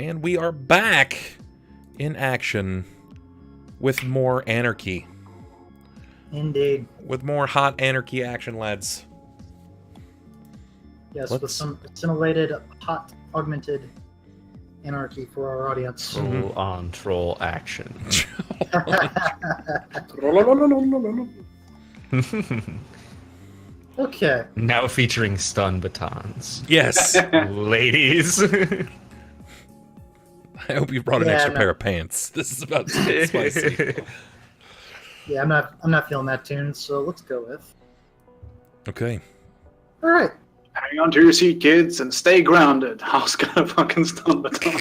And we are back in action with more Anarchy. Indeed. With more hot Anarchy action, lads. Yes, with some simulated, hot, augmented Anarchy for our audience. Full on troll action. Okay. Now featuring stun batons. Yes. Ladies. I hope you brought an extra pair of pants. This is about to get spicy. Yeah, I'm not feeling that tune, so let's go with. Okay. All right. Hang on to your seat, kids, and stay grounded. House got a fucking stun baton.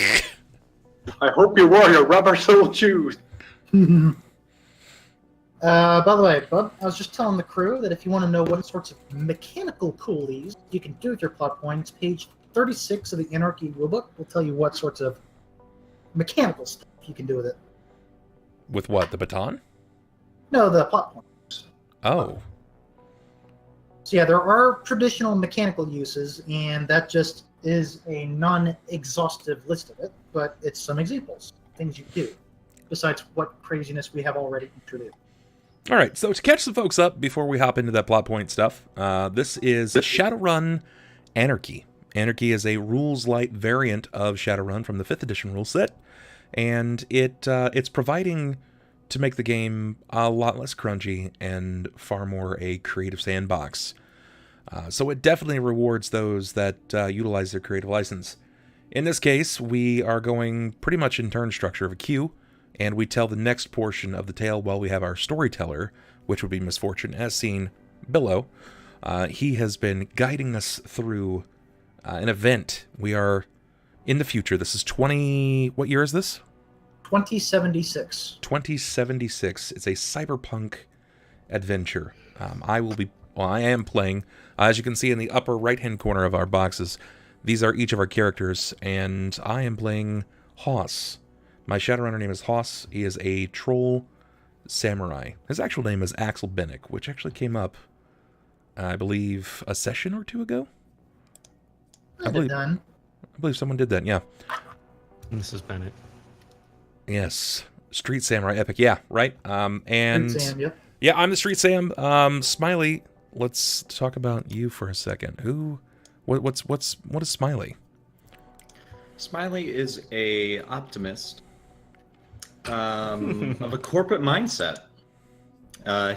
I hope you wore your rubber sole shoes. By the way, Bub, I was just telling the crew that if you want to know what sorts of mechanical coolies you can do with your plot points, page 36 of the Anarchy rulebook will tell you what sorts of mechanical stuff you can do with it. With what? The baton? No, the plot points. Oh. So yeah, there are traditional mechanical uses, and that just is a non-exhaustive list of it, but it's some examples, things you do, besides what craziness we have already introduced. All right, so to catch the folks up before we hop into that plot point stuff, this is Shadowrun Anarchy. Anarchy is a rules-light variant of Shadowrun from the 5th edition rule set, and it's providing to make the game a lot less crunchy and far more a creative sandbox. So it definitely rewards those that utilize their creative license. In this case, we are going pretty much in turn structure of a queue, and we tell the next portion of the tale while we have our storyteller, which would be Misfortune, as seen below. He has been guiding us through an event. We are in the future. This is what year is this? 2076. 2076. It's a cyberpunk adventure. I am playing, as you can see in the upper right-hand corner of our boxes, these are each of our characters, and I am playing Hoss. My Shadowrunner name is Hoss. He is a troll samurai. His actual name is Axel Bennick, which actually came up, I believe, a session or two ago? I believe someone did that, yeah. This is Bennett. Yes. Street Samurai Epic, yeah, right? And Street Sam, yep. Yeah, I'm the Street Sam. Smiley, let's talk about you for a second. What is Smiley? Smiley is a optimist of a corporate mindset.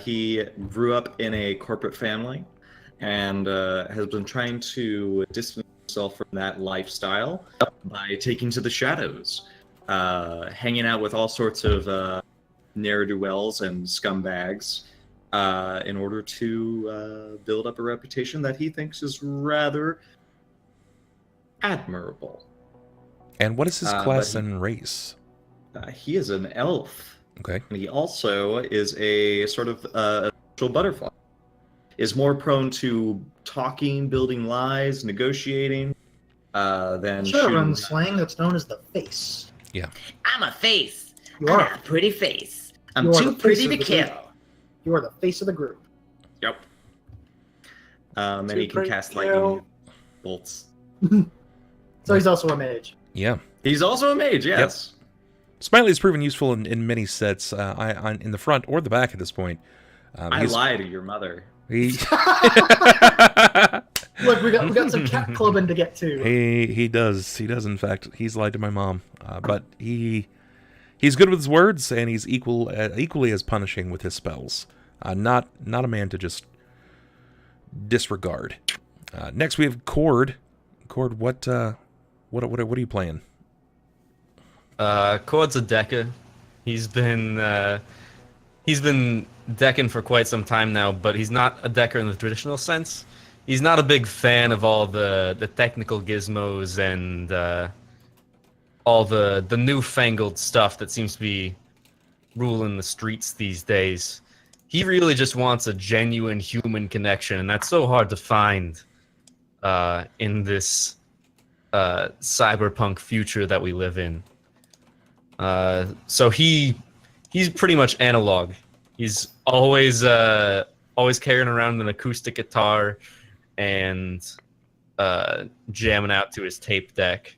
He grew up in a corporate family and has been trying to distance himself from that lifestyle by taking to the shadows, hanging out with all sorts of ne'er-do-wells and scumbags in order to build up a reputation that he thinks is rather admirable. And what is his class and race? He is an elf. Okay. And he also is a sort of social butterfly. Is more prone to talking, building lies, negotiating than Shadowrun slang that's known as the face. Yeah. I'm a face. You are. I got a pretty face. I'm You are too the pretty face to of the kill. group. You are the face of the group. Yep. And he can cast pretty lightning bolts. So he's also a mage. Yeah. He's also a mage, yes. Yep. Smiley has proven useful in many sets, in the front or the back at this point. I lie to your mother. He Look, we got some cat clubbing to get to. he does in fact. He's lied to my mom, but he's good with his words, and he's equally as punishing with his spells. Not a man to just disregard. Next we have Chord. Chord, what are you playing? Chord's a decker. He's been decking for quite some time now, but he's not a decker in the traditional sense. He's not a big fan of all the technical gizmos and all the newfangled stuff that seems to be ruling the streets these days. He really just wants a genuine human connection, and that's so hard to find in this cyberpunk future that we live in. So he's pretty much analog. He's always carrying around an acoustic guitar and jamming out to his tape deck.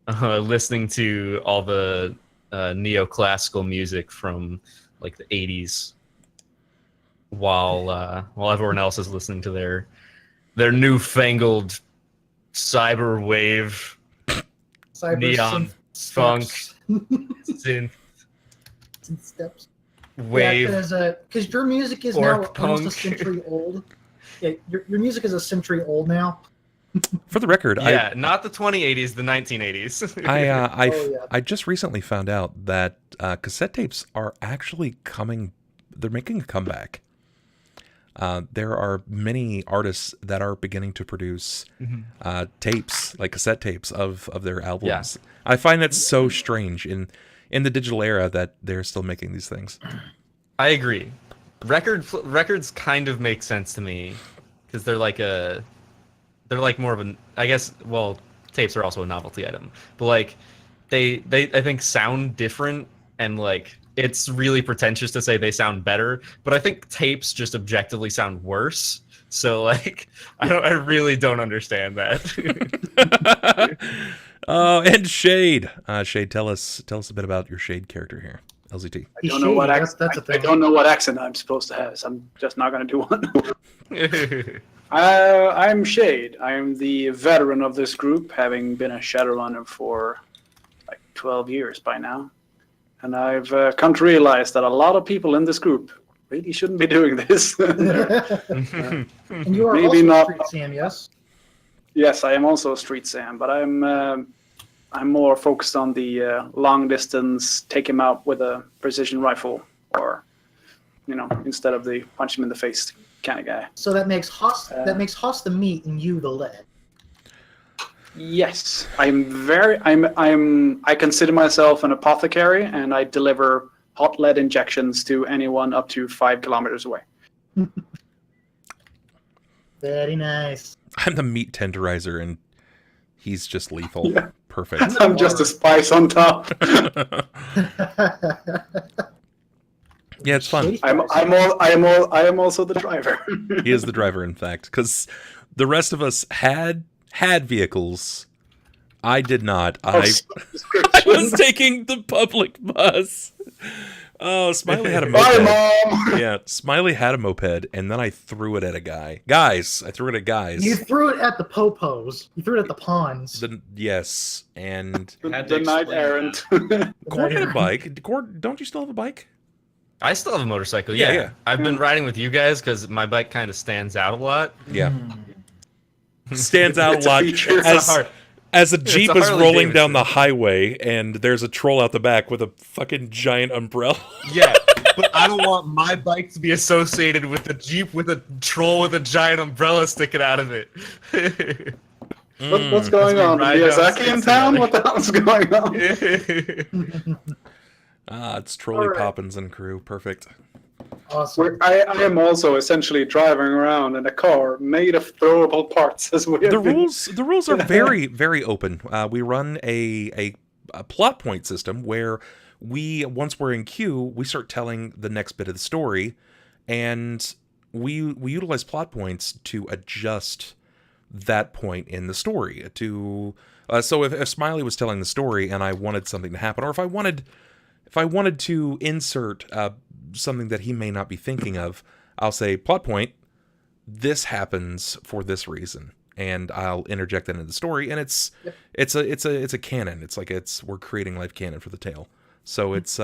listening to all the neoclassical music from like the 80s while everyone else is listening to their newfangled cyber wave Cyber neon synth funk steps. synth Synth steps. wave. Yeah, because your music is Orc now almost a punk. century old. Yeah, your music is a century old now. For the record, Yeah, not the 2080s, the 1980s. I just recently found out that cassette tapes are actually coming. They're making a comeback. There are many artists that are beginning to produce tapes, like cassette tapes of their albums. Yeah. I find that so strange in the digital era that they're still making these things. I agree. Records kind of make sense to me because they're like more of an, I guess, well, tapes are also a novelty item, but like they I think sound different, and like it's really pretentious to say they sound better, but I think tapes just objectively sound worse. So like I really don't understand that. And Shade. Shade, tell us a bit about your Shade character here. LZT. I don't know what I don't know what accent I'm supposed to have, so I'm just not going to do one. I'm Shade. I'm the veteran of this group, having been a Shadowrunner for like 12 years by now. And I've come to realize that a lot of people in this group really shouldn't be doing this. And you are Maybe also not. Street Sam, yes? Yes, I am also a Street Sam, but I'm more focused on the long distance, take him out with a precision rifle, or instead of the punch him in the face kind of guy. So that makes Haas the meat and you the lead. Yes, I consider myself an apothecary, and I deliver hot lead injections to anyone up to 5 kilometers away. Very nice. I'm the meat tenderizer, and he's just lethal. Yeah. Perfect. I'm just a spice on top. Yeah, it's fun. I am also the driver. He is the driver, in fact, because the rest of us had vehicles. I did not. I was taking the public bus. Oh, Smiley had a moped. Bye, Mom! Yeah, Smiley had a moped, and then I threw it at a guy. I threw it at guys. You threw it at the popos. You threw it at the pawns. Yes, and... The night errant. Chord had a bike. Chord, don't you still have a bike? I still have a motorcycle. Yeah. I've been riding with you guys because my bike kind of stands out a lot. Yeah. Stands out a lot. As a Jeep is Harley rolling Davidson down the highway and there's a troll out the back with a fucking giant umbrella. Yeah, but I don't want my bike to be associated with a Jeep with a troll with a giant umbrella sticking out of it. What's going on? Miyazaki in town? What the hell is going on? It's Trolley Poppins and crew. Perfect. Awesome. I am also essentially driving around in a car made of throwable parts. As we The rules are very, very open. We run a plot point system where once we're in queue, we start telling the next bit of the story, and we utilize plot points to adjust that point in the story. So if Smiley was telling the story and I wanted something to happen, or if I wanted to insert something that he may not be thinking of, I'll say, plot point, this happens for this reason, and I'll interject that into the story, and it's a canon. It's like we're creating live canon for the tale. So it's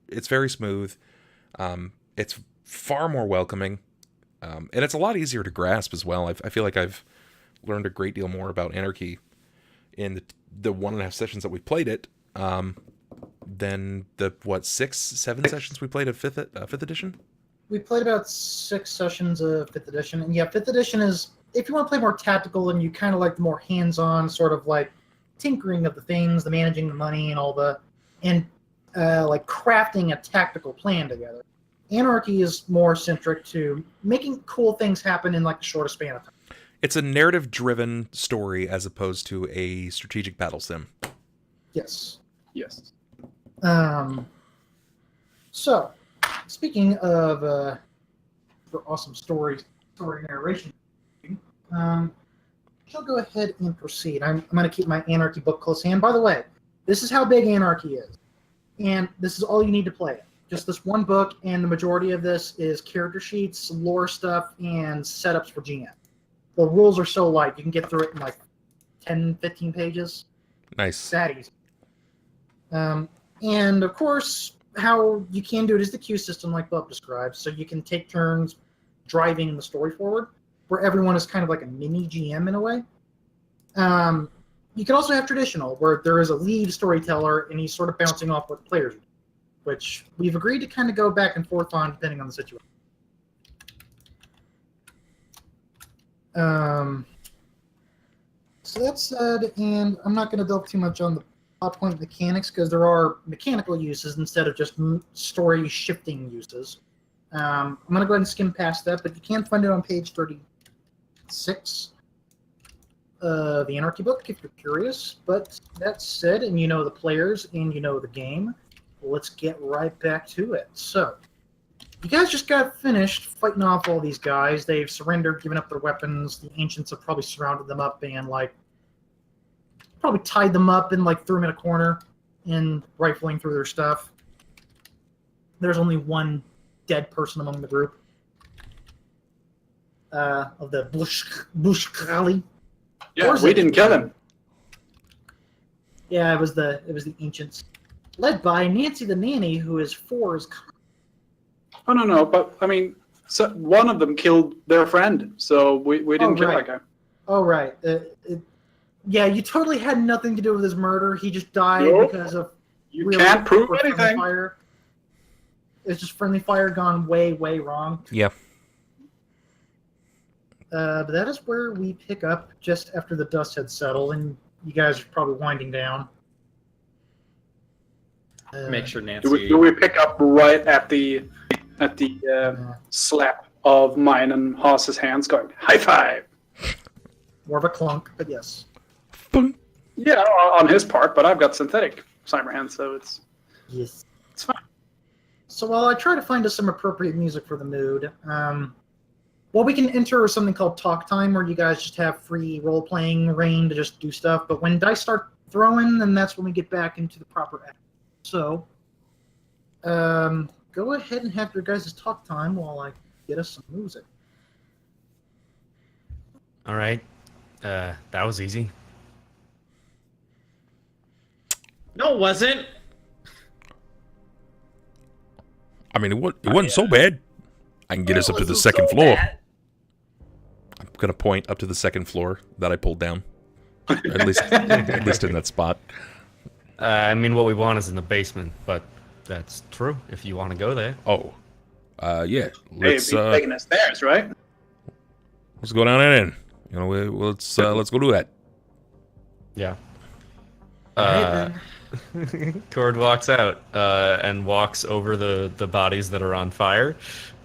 very smooth. It's far more welcoming, and it's a lot easier to grasp as well. I feel like I've learned a great deal more about Anarchy in the 1.5 sessions that we've played it. Than the 6-7 sessions we played of fifth edition. We played about 6 sessions of 5th edition, and yeah, 5th edition is, if you want to play more tactical and you kind of like the more hands-on sort of like tinkering of the things, the managing the money and all like crafting a tactical plan together. Anarchy is more centric to making cool things happen in like the shortest span of time. It's a narrative-driven story as opposed to a strategic battle sim. Yes. Yes. So, speaking of awesome story narration, shall go ahead and proceed. I'm going to keep my Anarchy book close hand. By the way, this is how big Anarchy is. And this is all you need to play it. Just this one book, and the majority of this is character sheets, lore stuff, and setups for GM. The rules are so light, you can get through it in like 10, 15 pages. Nice. It's that easy. And of course, how you can do it is the queue system like Bub described. So you can take turns driving the story forward, where everyone is kind of like a mini GM in a way. You can also have traditional, where there is a lead storyteller and he's sort of bouncing off what the players do, which we've agreed to kind of go back and forth on depending on the situation. So that said, and I'm not going to delve too much on the plot point mechanics because there are mechanical uses instead of just story shifting uses. I'm going to go ahead and skim past that, but you can find it on page 36 of the Anarchy book if you're curious. But that said, and you know the players and you know the game, let's get right back to it. So, you guys just got finished fighting off all these guys. They've surrendered, given up their weapons. The ancients have probably surrounded them up and probably tied them up and threw them in a corner and rifling through their stuff. There's only one dead person among the group of the Bushkali. Yeah, we didn't kill him. Yeah, it was the ancients, led by Nancy the Nanny, who is 4 is. Oh no, but I mean, so one of them killed their friend, so we didn't kill that guy. Oh right, yeah, you totally had nothing to do with his murder. He just died because of. You can't prove anything. Fire. It's just friendly fire gone way, way wrong. Yeah. But that is where we pick up just after the dust had settled, and you guys are probably winding down. Make sure Nancy. Do we pick up right at the slap of mine and Haas's hands, going high five? More of a clunk, but yes. Yeah, on his part, but I've got synthetic cyber hands, so it's fine. So while I try to find us some appropriate music for the mood, we can enter something called talk time, where you guys just have free role-playing reign to just do stuff. But when dice start throwing, then that's when we get back into the proper act. So, go ahead and have your guys' talk time while I get us some music. All right. That was easy. No, it wasn't. I mean, it wasn't so bad. I can get us up to the second floor. I'm going to point up to the second floor that I pulled down. At least in that spot. I mean, what we want is in the basement, but that's true if you want to go there. Oh. Yeah. Let's taking us stairs, right? Let's go down and in. You know, let's go do that. Yeah. Chord walks out and walks over the bodies that are on fire.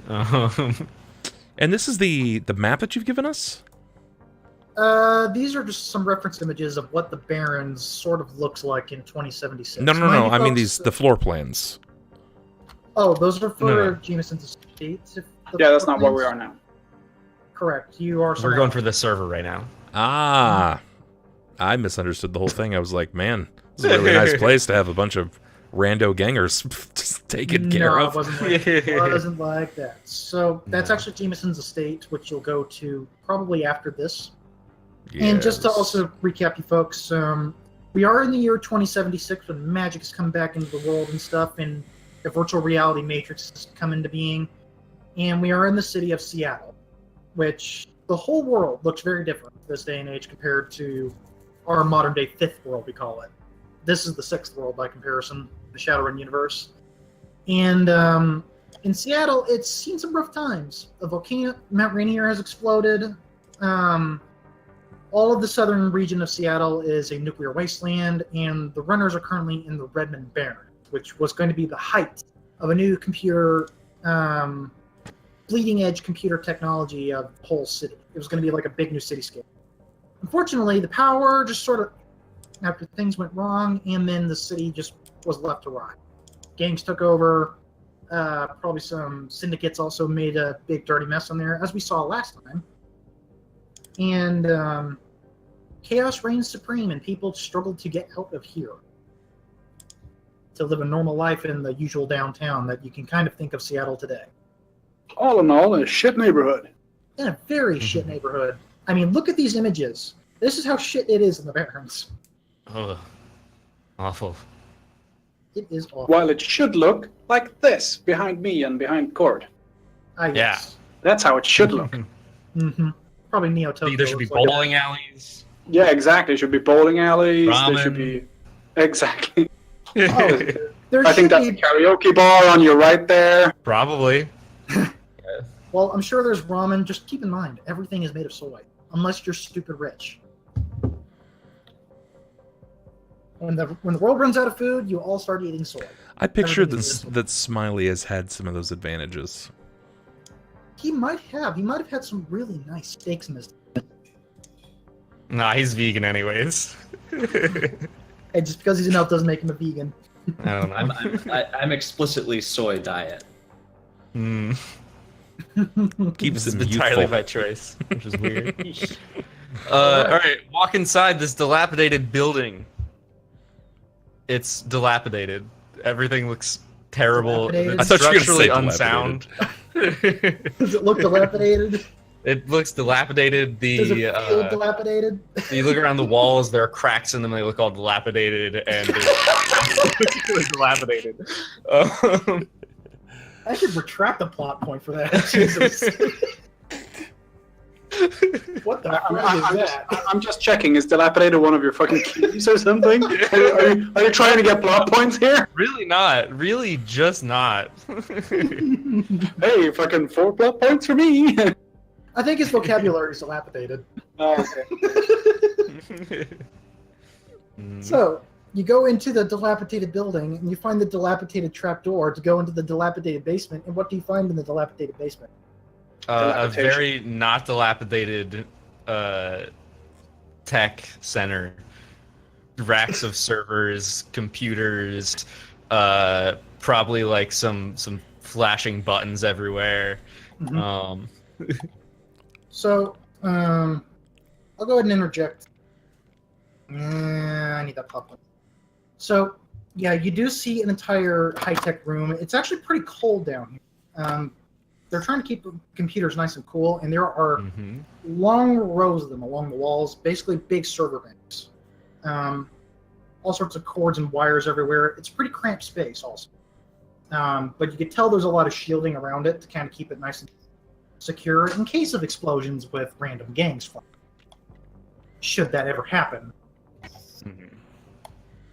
And this is the map that you've given us? These are just some reference images of what the Barrens sort of looks like in 2076. No. I mean the floor plans. Oh, those are for Jameson's Estates. Yeah, that's not where we are now. Correct. You are. We're going for the server right now. Ah. I misunderstood the whole thing. I was like, man, this is a really nice place to have a bunch of rando gangers taken care of. It wasn't like that. So that's actually Jameson's Estate, which you'll go to probably after this. Yes. And just to also recap you folks, we are in the year 2076 when magic has come back into the world and stuff, and the virtual reality matrix has come into being. And we are in the city of Seattle, which the whole world looks very different this day and age compared to our modern day fifth world, we call it. This is the sixth world by comparison, the Shadowrun universe. And in Seattle, it's seen some rough times. A volcano, Mount Rainier, has exploded. All of the southern region of Seattle is a nuclear wasteland, and the runners are currently in the Redmond Barren, which was going to be the height of a new computer, bleeding-edge computer technology of the whole city. It was going to be like a big new cityscape. Unfortunately, the power just sort of, after things went wrong, and then the city just was left to rot. Gangs took over. Probably some syndicates also made a big dirty mess on there, as we saw last time. And chaos reigns supreme, and people struggle to get out of here to live a normal life in the usual downtown that you can kind of think of Seattle today. All in all, a shit neighborhood. In a very shit neighborhood. I mean, look at these images. This is how shit it is in the Barrens. Oh, awful. It is awful. While it should look like this behind me and behind Chord. Yes. That's how it should look. Mm-hmm. Probably Neo Tokyo. There should be looks like bowling alleys. Yeah, exactly. There should be bowling alleys. Ramen. There should be... Exactly. Oh, there I think should that's a be. karaoke bar on your right there. Probably. Well, I'm sure there's ramen. Just keep in mind, everything is made of soy, unless you're stupid rich. When the world runs out of food, you all start eating soy. I picture Everything is that Smiley has had some of those advantages. He might have. He might have had some really nice steaks in his. Nah, he's vegan anyways. Hey, just because he's an elf doesn't make him a vegan. I don't know. I'm explicitly soy diet. Mm. Keeps This is him entirely youthful. by choice, which is weird. All right, walk inside this dilapidated building. It's dilapidated. Everything looks terrible. Dilapidated? It's I thought you were gonna structurally say unsound. Does it look dilapidated? It looks dilapidated. Does it feel dilapidated? You look around the walls, there are cracks in them. They look all dilapidated, and they're dilapidated. I should retract the plot point for that. Jesus. What the fuck is that? I'm just checking. Is dilapidated one of your fucking keys or something? Are you trying to get plot points here? Really not. Really just not. Hey, fucking 4 plot points for me. I think his vocabulary is dilapidated. Oh, okay. So, you go into the dilapidated building, and you find the dilapidated trapdoor to go into the dilapidated basement, and what do you find in the dilapidated basement? A very not dilapidated tech center. Racks of servers, computers, probably like some flashing buttons everywhere. Mhm. So, I'll go ahead and interject. I need that pop up. So, yeah, you do see an entire high-tech room. It's actually pretty cold down here. They're trying to keep the computers nice and cool, and there are long rows of them along the walls, basically big server banks. All sorts of cords and wires everywhere. It's a pretty cramped space also. But you can tell there's a lot of shielding around it to kind of keep it nice and secure in case of explosions with random gangs flying. Should that ever happen.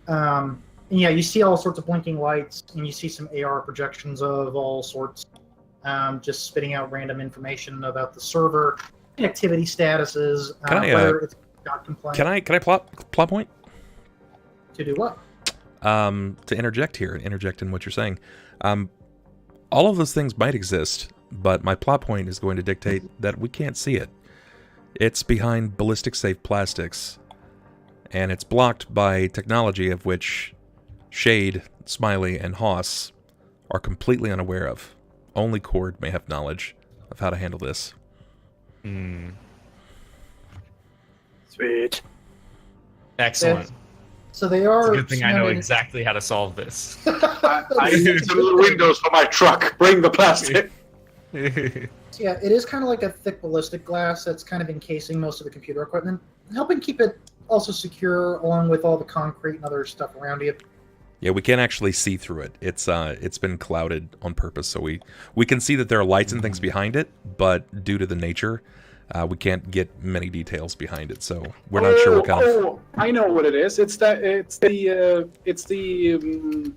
And yeah, you see all sorts of blinking lights, and you see some AR projections of all sorts, just spitting out random information about the server, activity statuses, whether it's got complaint. Can I plot point? To do what? To interject in what you're saying. All of those things might exist, but my plot point is going to dictate that we can't see it. It's behind ballistic-safe plastics, and it's blocked by technology of which Shade, Smiley, and Hoss are completely unaware of. Only Chord may have knowledge of how to handle this. Sweet. Excellent. So they are. It's a good thing I know exactly how to solve this. I need some little windows for my truck. Bring the plastic. Yeah, it is kind of like a thick ballistic glass that's kind of encasing most of the computer equipment, helping keep it also secure along with all the concrete and other stuff around you. Yeah, we can't actually see through it. It's been clouded on purpose, so we can see that there are lights and things behind it, but due to the nature, we can't get many details behind it. So we're not sure what kind of. Oh, I know what it is. It's the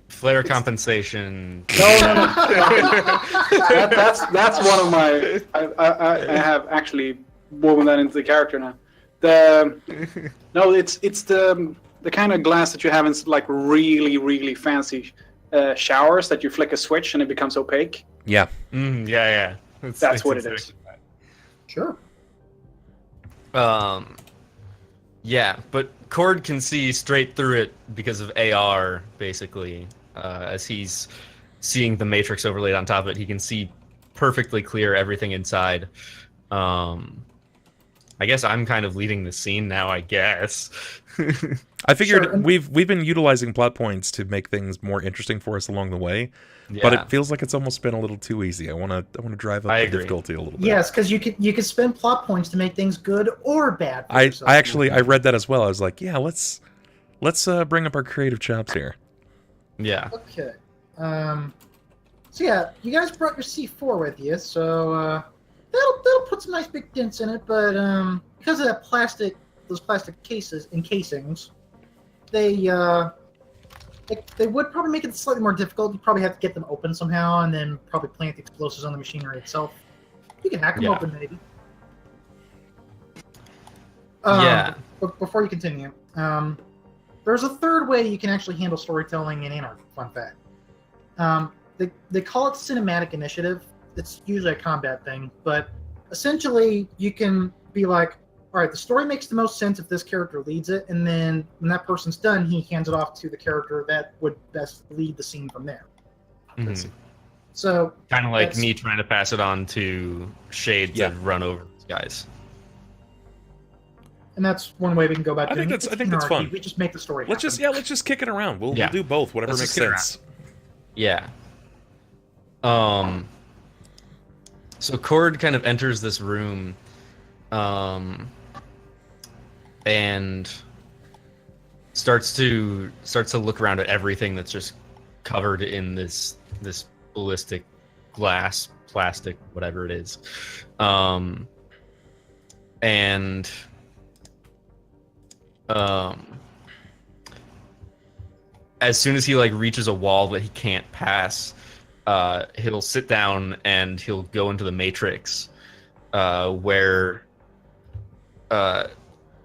Flare compensation. No. That's one of my. I have actually woven that into the character now. It's the kind of glass that you have in like really fancy showers that you flick a switch and it becomes opaque. Yeah. Yeah. That's what it is. Sure. Yeah, but Chord can see straight through it because of AR, basically. As he's seeing the matrix overlaid on top of it, he can see perfectly clear everything inside. And I guess I'm kind of leading the scene now, I guess. I figured Sure. we've been utilizing plot points to make things more interesting for us along the way, but it feels like it's almost been a little too easy. I want to drive up I the agree. difficulty a little bit. Yes, because you could spend plot points to make things good or bad. For I yourself. actually I read that as well. I was like, yeah, let's bring up our creative chops here. Yeah. Okay. So yeah, you guys brought your C4 with you, so that'll put some nice big dents in it. But because of that those plastic cases and casings, they would probably make it slightly more difficult. You probably have to get them open somehow, and then probably plant the explosives on the machinery itself. You can hack them open, maybe. Yeah. But before you continue, there's a third way you can actually handle storytelling in Anarchy. Fun fact. They call it cinematic initiative. It's usually a combat thing, but essentially you can be like, all right, the story makes the most sense if this character leads it, and then when that person's done, he hands it off to the character that would best lead the scene from there. Mhm. So Kind of like me trying to pass it on to Shade to run over these guys. And that's one way we can go about doing it. I think that's fun. We just make the story Let's just kick it around. We'll do both, whatever makes sense. Yeah. So Chord kind of enters this room, and starts to look around at everything that's just covered in this ballistic glass, plastic, whatever it is, as soon as he reaches a wall that he can't pass, he'll sit down and he'll go into the Matrix, where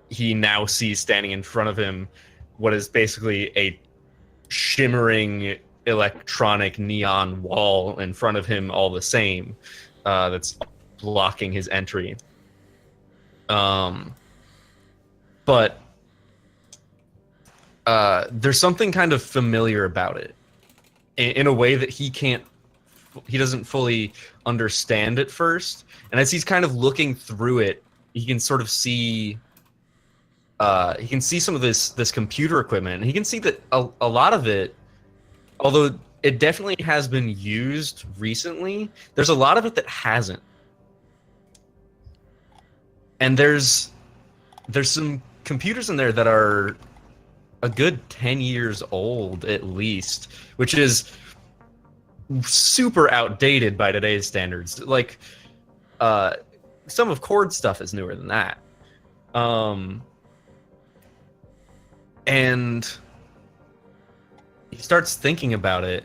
he now sees standing in front of him what is basically a shimmering electronic neon wall in front of him all the same, that's blocking his entry. But there's something kind of familiar about it in a way that he doesn't fully understand at first. And as he's kind of looking through it, he can sort of see some of this computer equipment. And he can see that a lot of it, although it definitely has been used recently, there's a lot of it that hasn't. And there's some computers in there that are a good 10 years old at least, which is super outdated by today's standards. Some of Chord's stuff is newer than that. And he starts thinking about it,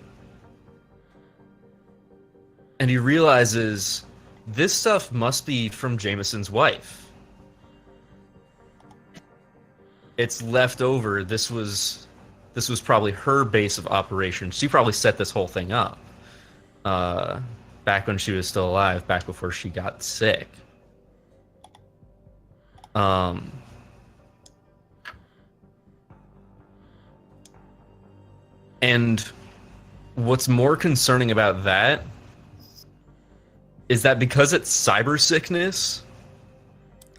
and he realizes this stuff must be from Jameson's wife. It's left over. This was probably her base of operations. She probably set this whole thing up back when she was still alive, back before she got sick. And what's more concerning about that is that because it's cyber sickness,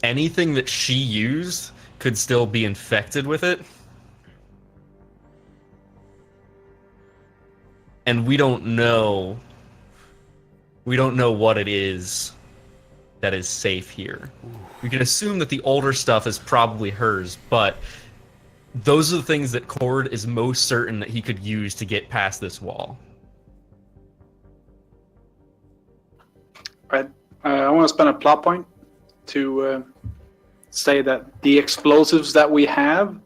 anything that she used could still be infected with it. And we don't know what it is that is safe here. We can assume that the older stuff is probably hers, but those are the things that Chord is most certain that he could use to get past this wall. Right. I want to spend a plot point to say that the explosives that we have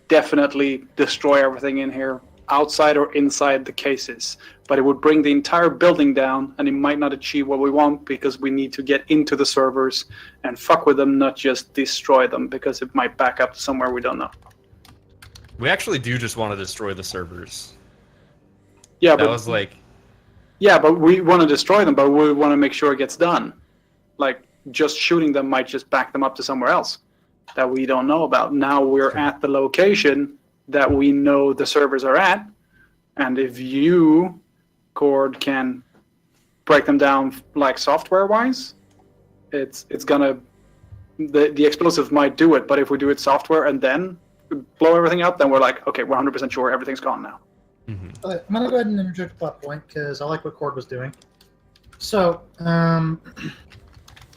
definitely destroy everything in here, outside or inside the cases. But it would bring the entire building down, and it might not achieve what we want because we need to get into the servers and fuck with them, not just destroy them, because it might back up to somewhere we don't know. We actually do just want to destroy the servers. Yeah, that was like... Yeah, but we want to destroy them, but we want to make sure it gets done. Just shooting them might just back them up to somewhere else that we don't know about. Now we're at the location that we know the servers are at, and if you, Chord, can break them down software-wise, it's gonna the explosive might do it, but if we do it software and then blow everything up, then we're like, okay, we're 100% sure everything's gone now. Mm-hmm. I'm going to go ahead and interject a plot point because I like what Chord was doing. So,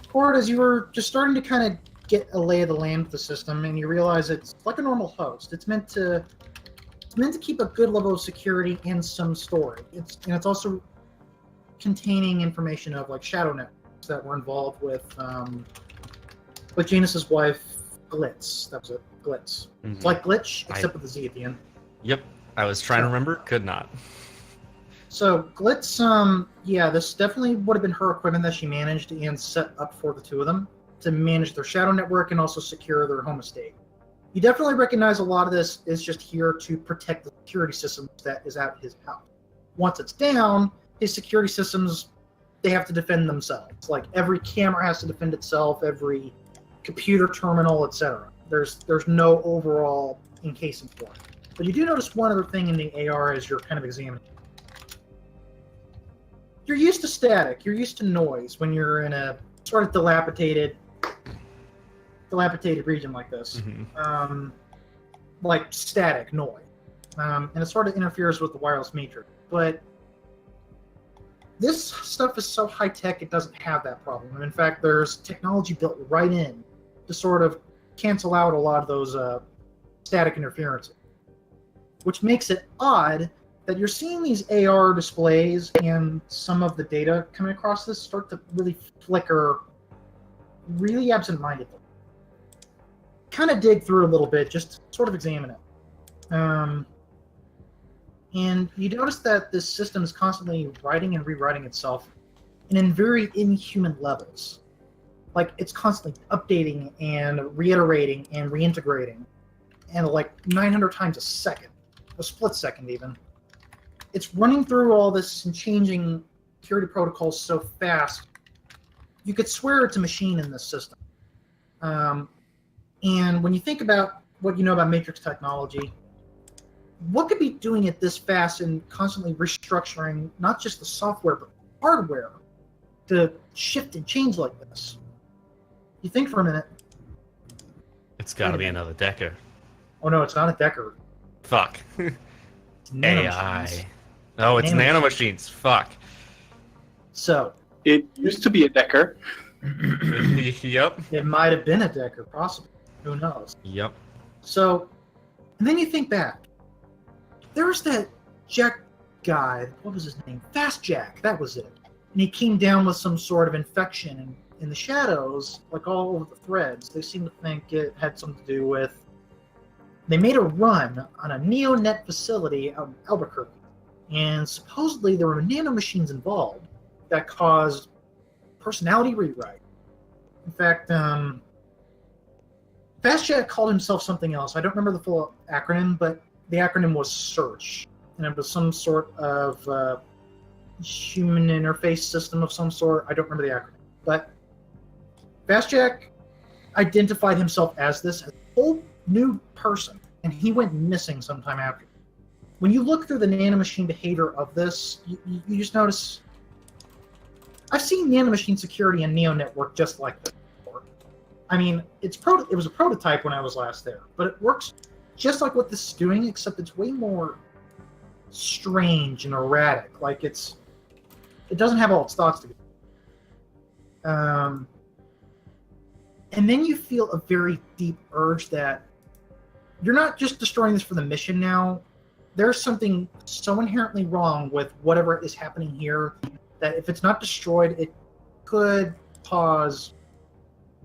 Chord, as you were just starting to kind of get a lay of the land with the system, and you realize it's like a normal host. It's meant to keep a good level of security and some storage. It's also containing information of like shadow networks that were involved with Janus's wife, Glitz. That was it, Glitz. Mm-hmm. It's like Glitch, except with a Z at the end. Yep, I was trying to remember, could not. So Glitz, this definitely would have been her equipment that she managed and set up for the two of them to manage their shadow network and also secure their home estate. You definitely recognize a lot of this is just here to protect the security systems that is at his house. Once it's down, his security systems, they have to defend themselves. Like every camera has to defend itself, every computer terminal, etc. There's no overall encasing for it. But you do notice one other thing in the AR as you're kind of examining. You're used to static, you're used to noise when you're in a sort of dilapidated region like this. Mm-hmm. Like static noise. And it sort of interferes with the wireless matrix. But this stuff is so high-tech it doesn't have that problem. And in fact, there's technology built right in to sort of cancel out a lot of those static interferences. Which makes it odd that you're seeing these AR displays and some of the data coming across this start to really flicker really absent-mindedly. Kind of dig through a little bit, just sort of examine it. And you notice that this system is constantly writing and rewriting itself and in very inhuman levels. Like, it's constantly updating and reiterating and reintegrating, and like 900 times a second, a split second even. It's running through all this and changing security protocols so fast, you could swear it's a machine in this system. And when you think about what you know about Matrix technology, what could be doing it this fast and constantly restructuring not just the software, but the hardware to shift and change like this? You think for a minute. It's got to be another Decker. Oh no, it's not a Decker. Fuck. It's AI. Oh, it's nanomachines. Fuck. So. It used to be a Decker. Yep. It might have been a Decker, possibly. Who knows? Yep. So, and then you think back. There was that Jack guy. What was his name? Fast Jack. That was it. And he came down with some sort of infection in the shadows, like all over the threads. They seem to think it had something to do with. They made a run on a NeoNet facility out in Albuquerque, and supposedly there were nanomachines involved that caused personality rewrite. In fact, Fast Jack called himself something else. I don't remember the full acronym, but the acronym was SEARCH, and it was some sort of human interface system of some sort. I don't remember the acronym, but Fast Jack identified himself as this as a whole new person, and he went missing sometime after. When you look through the nanomachine behavior of this, you just notice. I've seen nanomachine security and Neo Network just like this before. I mean, it was a prototype when I was last there, but it works just like what this is doing, except it's way more strange and erratic. Like it doesn't have all its thoughts together. And then you feel a very deep urge that you're not just destroying this for the mission now. There's something so inherently wrong with whatever is happening here that if it's not destroyed, it could cause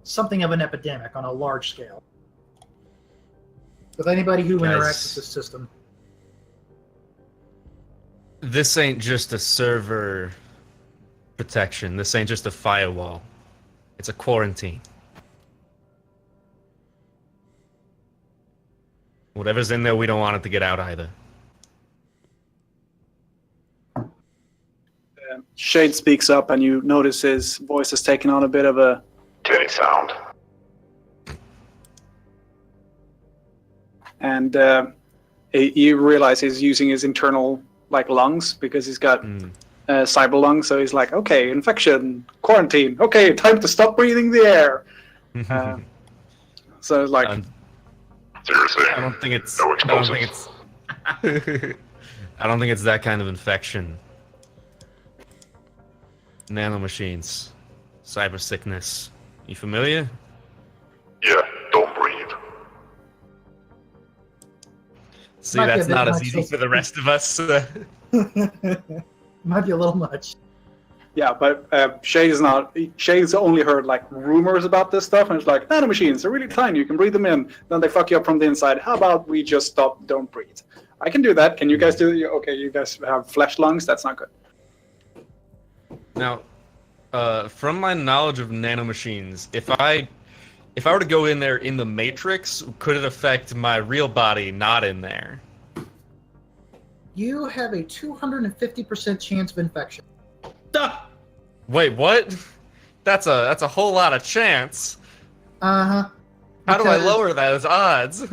something of an epidemic on a large scale. With anybody who interacts with this system. This ain't just a server protection. This ain't just a firewall. It's a quarantine. Whatever's in there, we don't want it to get out either. Shade speaks up, and you notice his voice has taken on a bit of a tuning sound. And you realize he's using his internal lungs because he's got cyber lungs. So he's like, okay, infection, quarantine. Okay, time to stop breathing the air. So it's like, Seriously. I don't think it's. No I don't think explosives. it's. I don't think it's that kind of infection. Nanomachines, cyber sickness. You familiar? Yeah, don't breathe. See, Might be a that's bit not as much, easy so- for the rest of us. Might be a little much. yeah, but Shay's not. Shay's only heard like rumors about this stuff, and it's like nanomachines. They're really tiny. You can breathe them in. Then they fuck you up from the inside. How about we just stop? Don't breathe. I can do that. Can you guys do it? Okay, you guys have flesh lungs. That's not good. Now, from my knowledge of nanomachines, if I were to go in there in the Matrix, could it affect my real body not in there? You have a 250% chance of infection. Wait, what? That's a whole lot of chance. Uh-huh. How do I Because, lower those odds?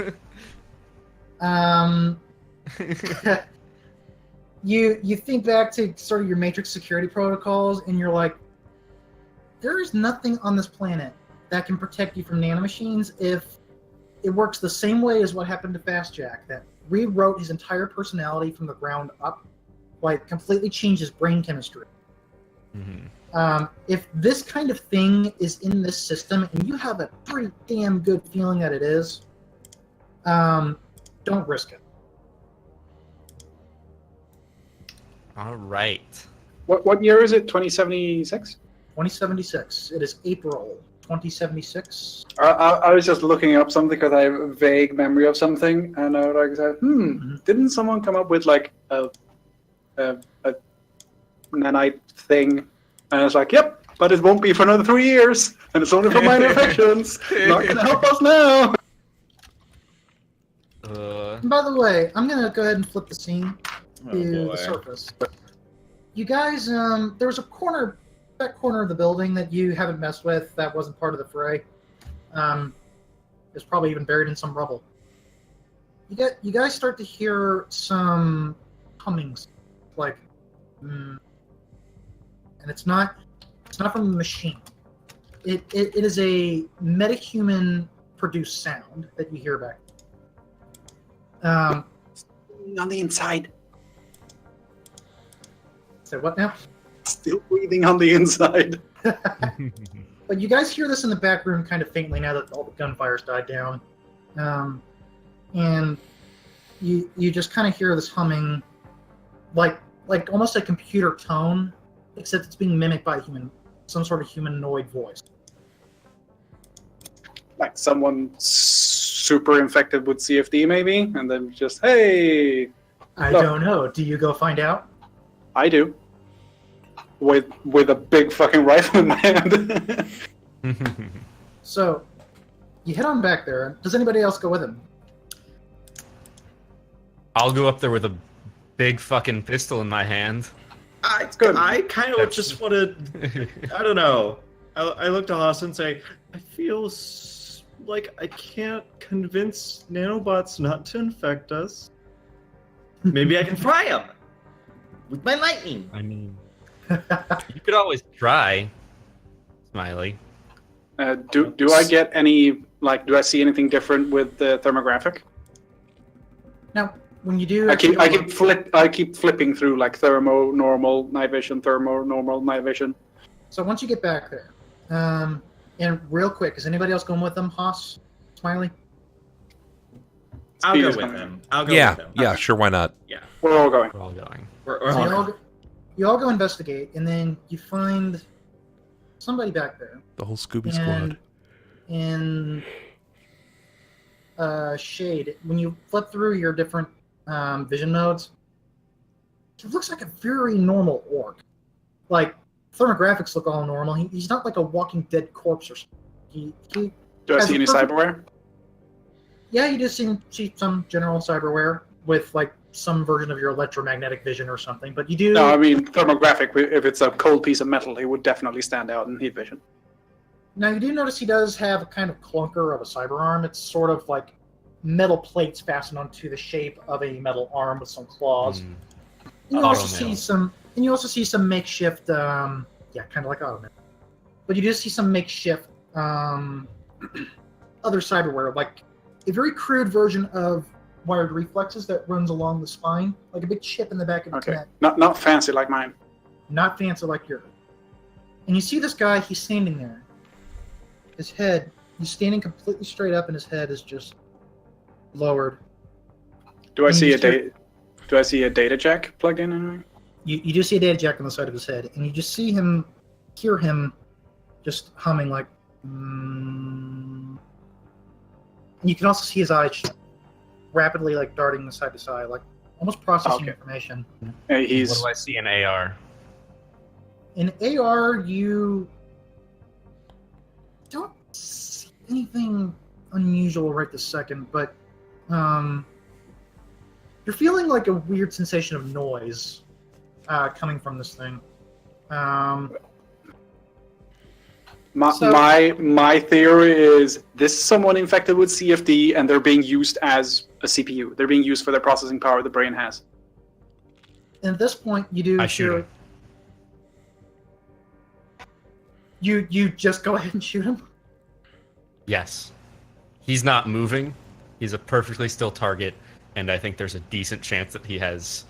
You think back to sort of your Matrix security protocols, and you're like, there is nothing on this planet that can protect you from nanomachines if it works the same way as what happened to Fast Jack, that rewrote his entire personality from the ground up, like completely changed his brain chemistry. If this kind of thing is in this system, and you have a pretty damn good feeling that it is, don't risk it. All right. What year is it? 2076. 2076. It is April 2076. I was just looking up something because I have a vague memory of something, and I was like, didn't someone come up with like a nanite thing? And I was like, yep, but it won't be for another 3 years, and it's only for minor infections. Not gonna help us now. And by the way, I'm gonna go ahead and flip the scene Oh, to boy. the surface. You guys, there was a back corner of the building that you haven't messed with. That wasn't part of the fray. It's probably even buried in some rubble. You guys start to hear some hummings, like, and it's not from a machine. It is a metahuman produced sound that you hear back. On the inside, So what now? still breathing on the inside. But you guys hear this in the back room kind of faintly now that all the gunfire's died down. And you just kind of hear this humming, like almost a computer tone, except it's being mimicked by some sort of humanoid voice. Like someone super infected with CFD, maybe, and then just, hey, I Look. don't know. Do you go find out? I do. With a big fucking rifle in my hand. So you head on back there. Does anybody else go with him? I'll go up there with a big fucking pistol in my hand. good. I kind of just want to. I don't know. I look to Haas and say, I feel like I can't convince nanobots not to infect us. Maybe I can fry them with my lightning. I mean, you could always try, Smiley. Do I get any, like, do I see anything different with the thermographic? Now, when you do, I keep flipping through like thermo, normal, night vision, thermo, normal, night vision. So once you get back there, and real quick, is anybody else going with them, Haas, Smiley? I'll Speed go is with coming. him. I'll go Yeah, with him. yeah, sure, why not? We're all going. We're all going. We're So all you all go investigate, and then you find somebody back there. The whole Scooby Squad. In shade, when you flip through your different vision modes, it looks like a very normal orc. Like, thermographics look all normal. He's not like a walking dead corpse or something. Do I Has see a any perfect- cyberware? Yeah, you do see some general cyberware with like some version of your electromagnetic vision or something, but you do. No, I mean thermographic. If it's a cold piece of metal, he would definitely stand out in heat vision. Now you do notice he does have a kind of clunker of a cyber arm. It's sort of like metal plates fastened onto the shape of a metal arm with some claws. And you also see some makeshift, kind of like automail. But you do see some makeshift other cyberware, like a very crude version of wired reflexes that runs along the spine, like a big chip in the back of its neck. Not fancy like mine. Not fancy like yours. And you see this guy, he's standing there. His head, he's standing completely straight up, and his head is just lowered. Do I see a data jack plugged in? Anyway? You do see a data jack on the side of his head, and you just hear him just humming like. And you can also see his eyes rapidly like darting side to side, like almost processing information. What do I see in AR? In AR, you don't see anything unusual right this second, but you're feeling like a weird sensation of noise coming from this thing. My theory is this is someone infected with CFD, and they're being used as a CPU. They're being used for the processing power the brain has. And at this point, you do. I shoot him. You just go ahead and shoot him? Yes. He's not moving. He's a perfectly still target, and I think there's a decent chance that he's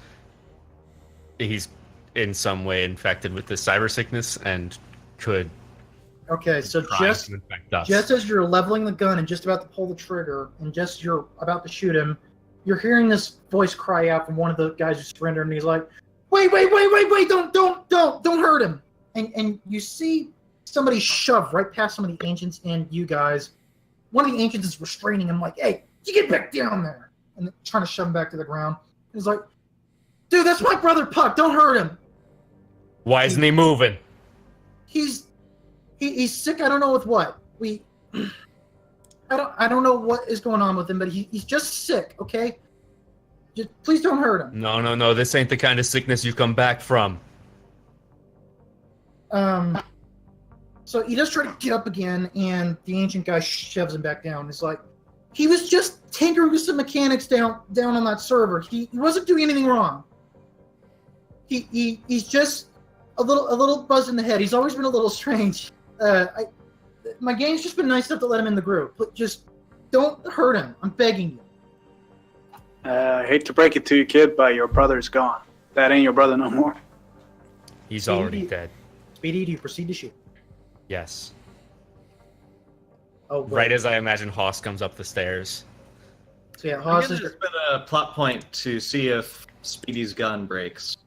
in some way infected with this cyber sickness and could. Okay, so just as you're leveling the gun and just about to pull the trigger, and just as you're about to shoot him, you're hearing this voice cry out from one of the guys who surrendered, and he's like, "Wait! Don't hurt him!" And you see somebody shove right past some of the ancients and you guys. One of the ancients is restraining him, like, "Hey, you get back down there!" And trying to shove him back to the ground. He's like, "Dude, that's my brother Puck. Don't hurt him." Why isn't he moving? He's sick. I don't know with what. I don't know what is going on with him, but he's just sick. Okay, just please don't hurt him. No. This ain't the kind of sickness you come back from. So he does try to get up again, and the ancient guy shoves him back down. It's like he was just tinkering with some mechanics down on that server. He wasn't doing anything wrong. He's just a little buzzed in the head. He's always been a little strange. My game's just been nice enough to let him in the group, but just don't hurt him. I'm begging you. I hate to break it to you, kid, but your brother's gone. That ain't your brother no more. He's already dead. Speedy, do you proceed to shoot? Yes. Oh, right as I imagine Hoss comes up the stairs. So yeah, I Hoss guess there's been a plot point to see if Speedy's gun breaks.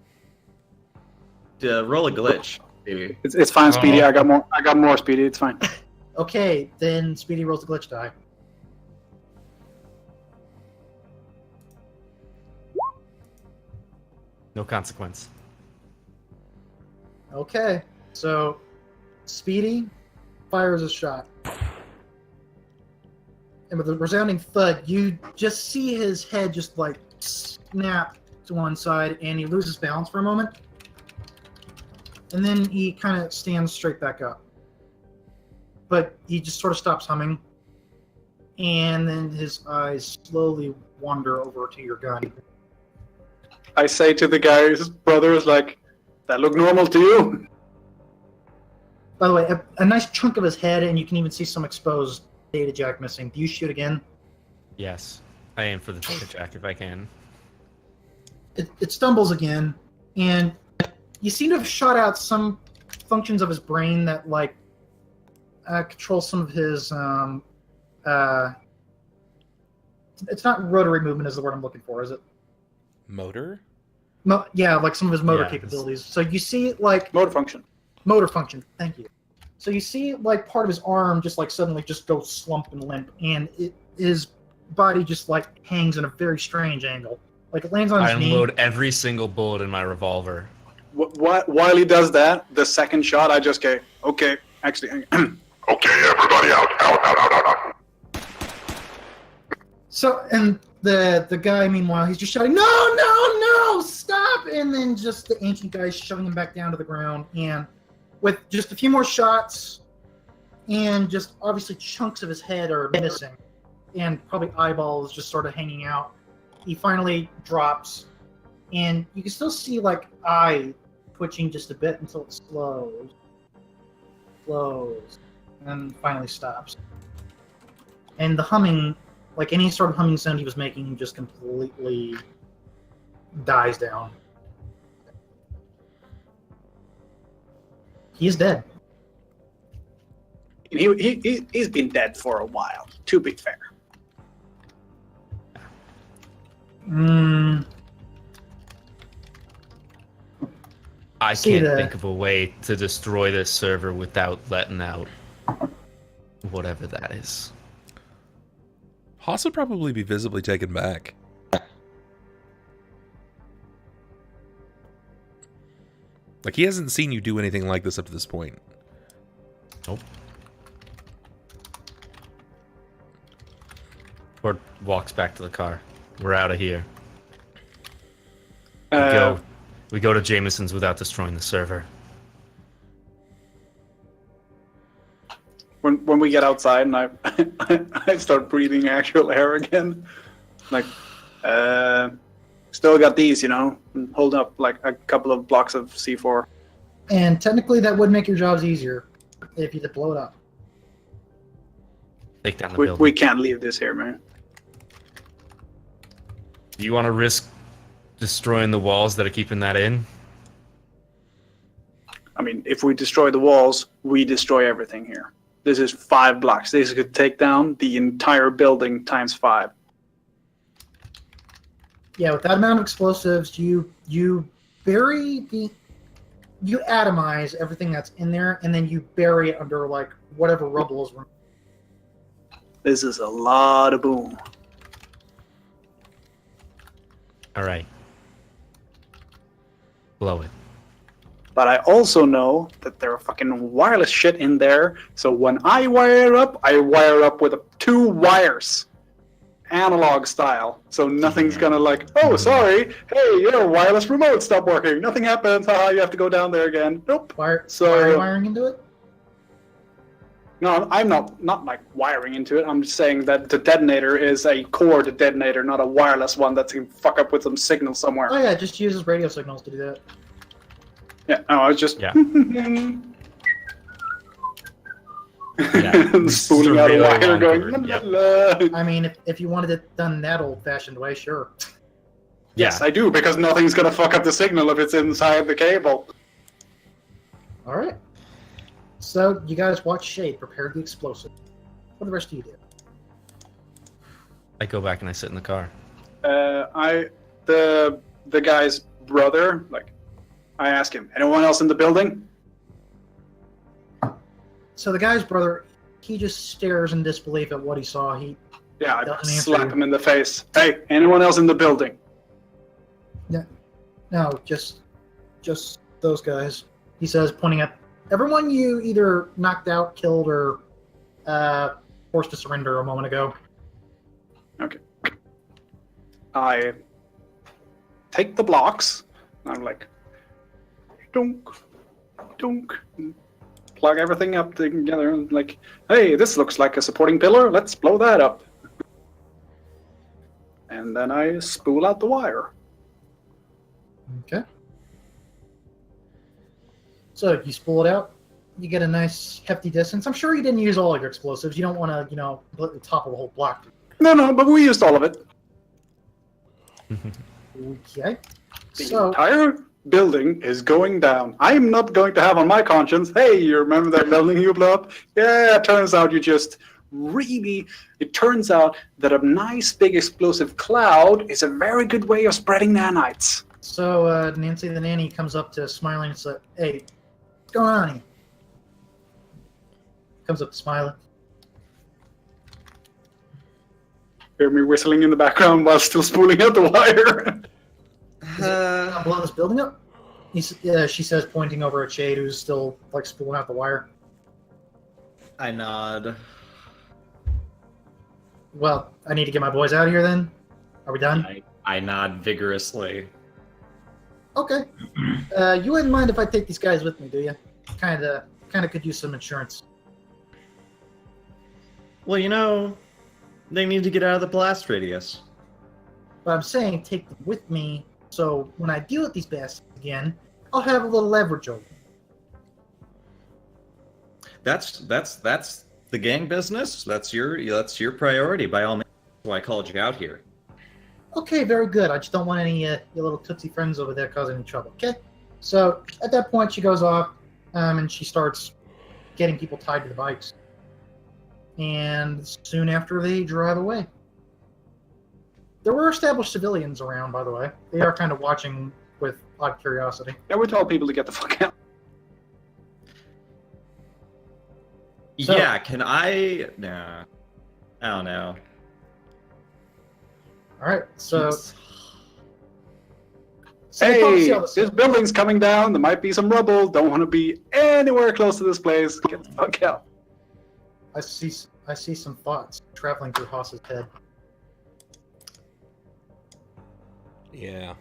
Roll a glitch, maybe. It's fine, Speedy. I got more, Speedy. It's fine. Okay, then Speedy rolls the glitch die. No consequence. Okay, so Speedy fires a shot. And with a resounding thud, you just see his head just like snap to one side, and he loses balance for a moment. And then he kind of stands straight back up. But he just sort of stops humming. And then his eyes slowly wander over to your gun. I say to the guy's brothers, like, that look normal to you? By the way, a nice chunk of his head, and you can even see some exposed data jack missing. Do you shoot again? Yes. I aim for the data jack if I can. It stumbles again, and you seem to have shot out some functions of his brain that, like, control some of his, it's not rotary movement is the word I'm looking for, is it? Motor? Yeah, like some of his motor capabilities. So you see, like... Motor function, thank you. So you see, like, part of his arm just, like, suddenly just go slump and limp, and his body just, like, hangs in a very strange angle. Like, it lands on his knee. I unload every single bullet in my revolver. While he does that, the second shot, I just go, okay, actually... Okay, everybody out. So, and the guy, meanwhile, he's just shouting, no, stop! And then just the ancient guy shoving him back down to the ground, and with just a few more shots, and just obviously chunks of his head are missing, and probably eyeballs just sort of hanging out, he finally drops, and you can still see, like, eye twitching just a bit until it slows, and finally stops. And the humming, like any sort of humming sound he was making, just completely dies down. He is dead. He's been dead for a while, to be fair. I can't think of a way to destroy this server without letting out whatever that is. Haas would probably be visibly taken back. Like, he hasn't seen you do anything like this up to this point. Nope. Chord walks back to the car. We're out of here. We go to Jameson's without destroying the server. When we get outside and I start breathing actual air again, like, still got these, hold up like a couple of blocks of C4. And technically that would make your jobs easier if you did blow it up. Take down the building. We can't leave this here, man. Do you want to risk destroying the walls that are keeping that in? I mean, if we destroy the walls, we destroy everything here. This is 5 blocks. This could take down the entire building times 5. Yeah, with that amount of explosives, you atomize everything that's in there, and then you bury it under like whatever rubble is. This is a lot of boom. All right. Blow it. But I also know that there are fucking wireless shit in there. So when I wire up with 2 wires. Analog style. So nothing's gonna like, oh, sorry. Hey, your wireless remote stopped working. Nothing happens. Haha, you have to go down there again. Nope. Are you wiring into it? No, I'm not like wiring into it. I'm just saying that the detonator is a Chord detonator, not a wireless one that can fuck up with some signal somewhere. Oh yeah, it just uses radio signals to do that. Yeah, no, I was just spooling out a wire going, I mean, if you wanted it done that old-fashioned way, sure. Yes, I do, because nothing's going to fuck up the signal if it's inside the cable. All right. So, you guys watch Shade prepare the explosive. What do the rest of you do? I go back and I sit in the car. The guy's brother, like, I ask him, anyone else in the building? So the guy's brother, he just stares in disbelief at what he saw. I slap him in the face. Hey, anyone else in the building? No, just those guys. He says, pointing at everyone you either knocked out, killed, or forced to surrender a moment ago. Okay. I take the blocks. And I'm like, dunk, dunk. Plug everything up together and like, hey, this looks like a supporting pillar. Let's blow that up. And then I spool out the wire. Okay. So you spool it out. You get a nice hefty distance. I'm sure you didn't use all of your explosives. You don't want to, completely topple the whole block. No, but we used all of it. Okay. The entire building is going down. I'm not going to have on my conscience, hey, you remember that building you blew up? Yeah, it turns out it turns out that a nice big explosive cloud is a very good way of spreading nanites. So Nancy the nanny comes up to Smiley and says, hey, what's going on here? Comes up to Smiley. Hear me whistling in the background while still spooling out the wire. Blow this building up? She says, pointing over at Shade, who's still like spooling out the wire. I nod. Well, I need to get my boys out of here then. Are we done? I nod vigorously. Okay. You wouldn't mind if I take these guys with me, do you? Kind of could use some insurance. Well, they need to get out of the blast radius. But I'm saying take them with me, so when I deal with these bastards again, I'll have a little leverage over them. That's the gang business, that's your priority by all means. That's why I called you out here. Okay, very good. I just don't want any your little tootsie friends over there causing any trouble. Okay. So at that point, she goes off, and she starts getting people tied to the bikes. And soon after, they drive away. There were established civilians around, by the way. They are kind of watching with odd curiosity. Yeah, we told people to get the fuck out. So- Yeah, can I? Nah, I don't know. All right, so they probably see Hey, all this building's coming down. There might be some rubble. Don't want to be anywhere close to this place. Get the fuck out. I see some thoughts traveling through Haas's head. Yeah.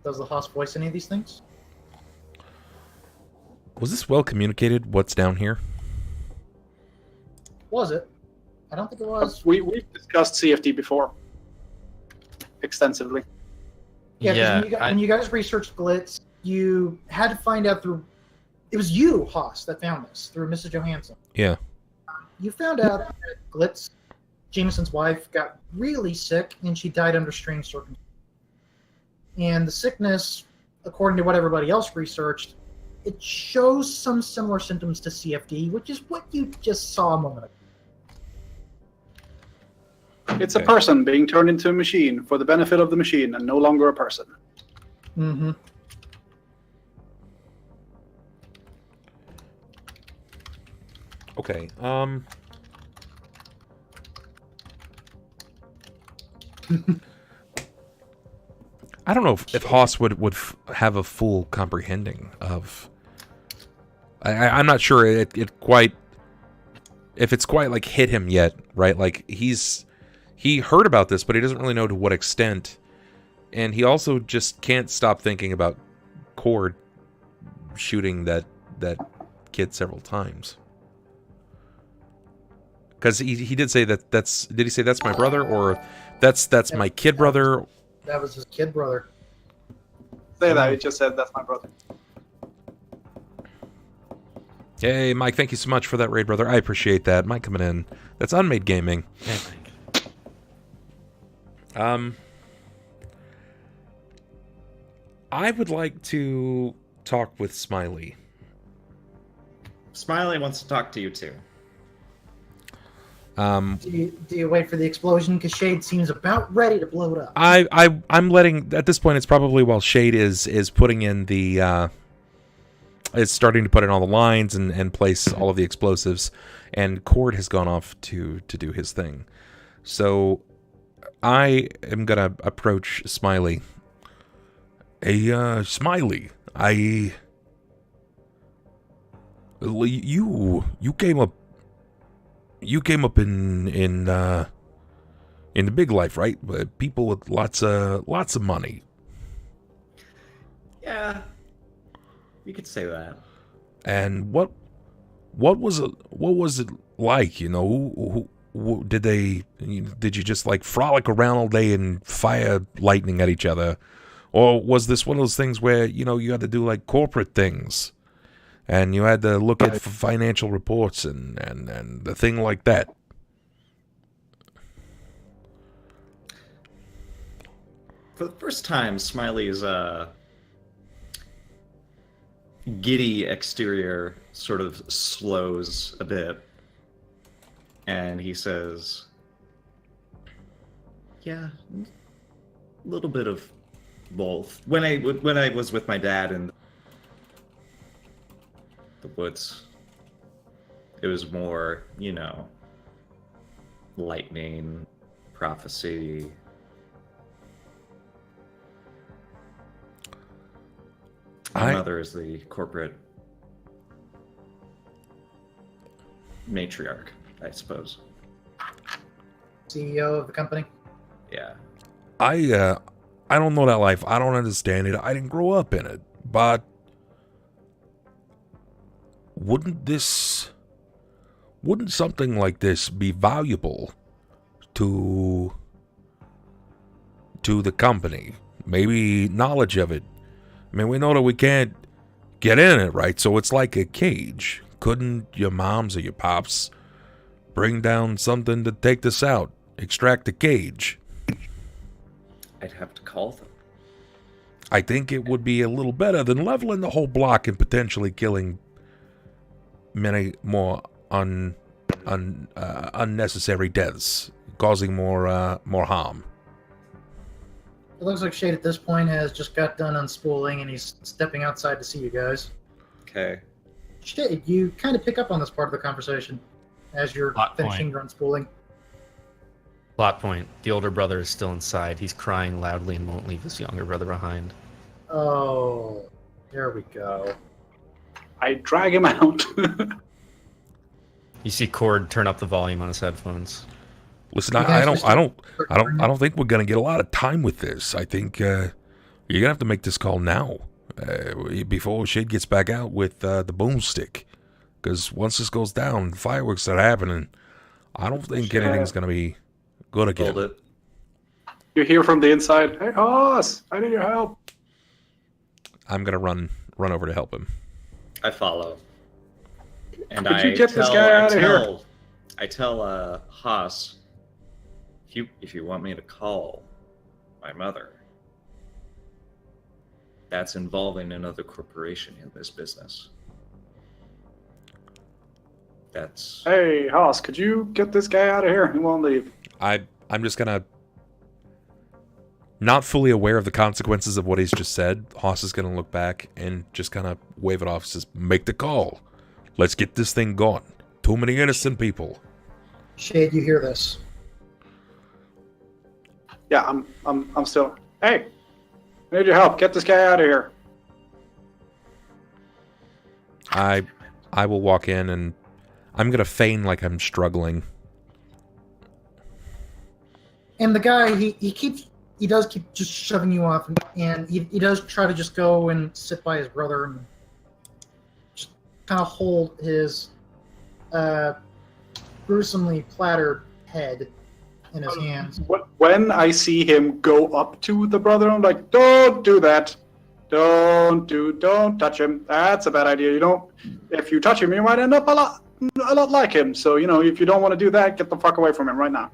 Does the Haas voice any of these things? Was this well communicated? What's down here? Was it? I don't think it was. We've discussed CFD before. Extensively. Yeah, 'cause when you guys researched Glitz, you had to find out through... It was you, Haas, that found this, through Mrs. Johansson. Yeah. You found out that Glitz, Jameson's wife, got really sick, and she died under strange circumstances. And the sickness, according to what everybody else researched, it shows some similar symptoms to CFD, which is what you just saw a moment ago. It's a person being turned into a machine for the benefit of the machine and no longer a person. Mm-hmm. Okay. I don't know if Haas would have a full comprehending of. I'm not sure it quite. If it's quite like hit him yet, right? Like he heard about this, but he doesn't really know to what extent, and he also just can't stop thinking about Chord shooting that kid several times. Because he did say that's. Did he say that's my brother, or that's my kid brother? That was his kid brother. Say that. He just said that's my brother. Hey, Mike, thank you so much for that raid, brother. I appreciate that. Mike coming in. That's Unmade Gaming. Hey, Mike. I would like to talk with Smiley. Smiley wants to talk to you too. Do you wait for the explosion? Because Shade seems about ready to blow it up. I'm letting, at this point, it's probably while Shade is putting in the, is starting to put in all the lines and place all of the explosives, and Chord has gone off to do his thing. So I am going to approach Smiley. Hey, Smiley, you came up in the big life, right? People with lots of money. Yeah, you could say that. And what was it like? You know, who did you just like frolic around all day and fire lightning at each other, or was this one of those things where you had to do like corporate things? And you had to look at financial reports and the thing like that. For the first time, Smiley's giddy exterior sort of slows a bit, and he says, "Yeah, a little bit of both. When I was with my dad in the woods, it was more, lightning, prophecy." My mother is the corporate matriarch, I suppose. CEO of the company. Yeah. I don't know that life. I don't understand it. I didn't grow up in it. But wouldn't something like this be valuable to the company? Maybe knowledge of it. I mean, we know that we can't get in it, right? So it's like a cage. couldn't your moms or your pops bring down something to take this out? Extract the cage? I'd have to call them. I think it would be a little better than leveling the whole block and potentially killing many more unnecessary deaths, causing more harm. It looks like Shade at this point has just got done unspooling, and he's stepping outside to see you guys. Okay. Shade, you kind of pick up on this part of the conversation as you're finishing your unspooling. Plot point. The older brother is still inside. He's crying loudly and won't leave his younger brother behind. Oh, there we go. I drag him out. You see Chord turn up the volume on his headphones. Listen, I don't think we're gonna get a lot of time with this. I think you're gonna have to make this call now, before Shade gets back out with the boomstick. Because once this goes down, fireworks start happening. I don't think anything's gonna be good again. Hold it. You hear from the inside, "Hey, Hoss, I need your help." I'm gonna run over to help him. I follow. And Could you get this guy out of here? I tell Haas, if you want me to call my mother, that's involving another corporation in this business. That's... Hey, Hoss, could you get this guy out of here? He won't leave. I'm just gonna, not fully aware of the consequences of what he's just said. Haas is gonna look back and just kind of wave it off. Says, "Make the call. Let's get this thing gone. Too many innocent people." Shade, you hear this? Yeah, I'm still. Hey, I need your help. Get this guy out of here. I will walk in and I'm gonna feign like I'm struggling. And the guy, he does keep just shoving you off, and he does try to just go and sit by his brother and just kind of hold his gruesomely plattered head in his hands. When I see him go up to the brother, I'm like, "Don't do that. Don't touch him. That's a bad idea. You don't. If you touch him, you might end up a lot like him. So if you don't want to do that, get the fuck away from him right now."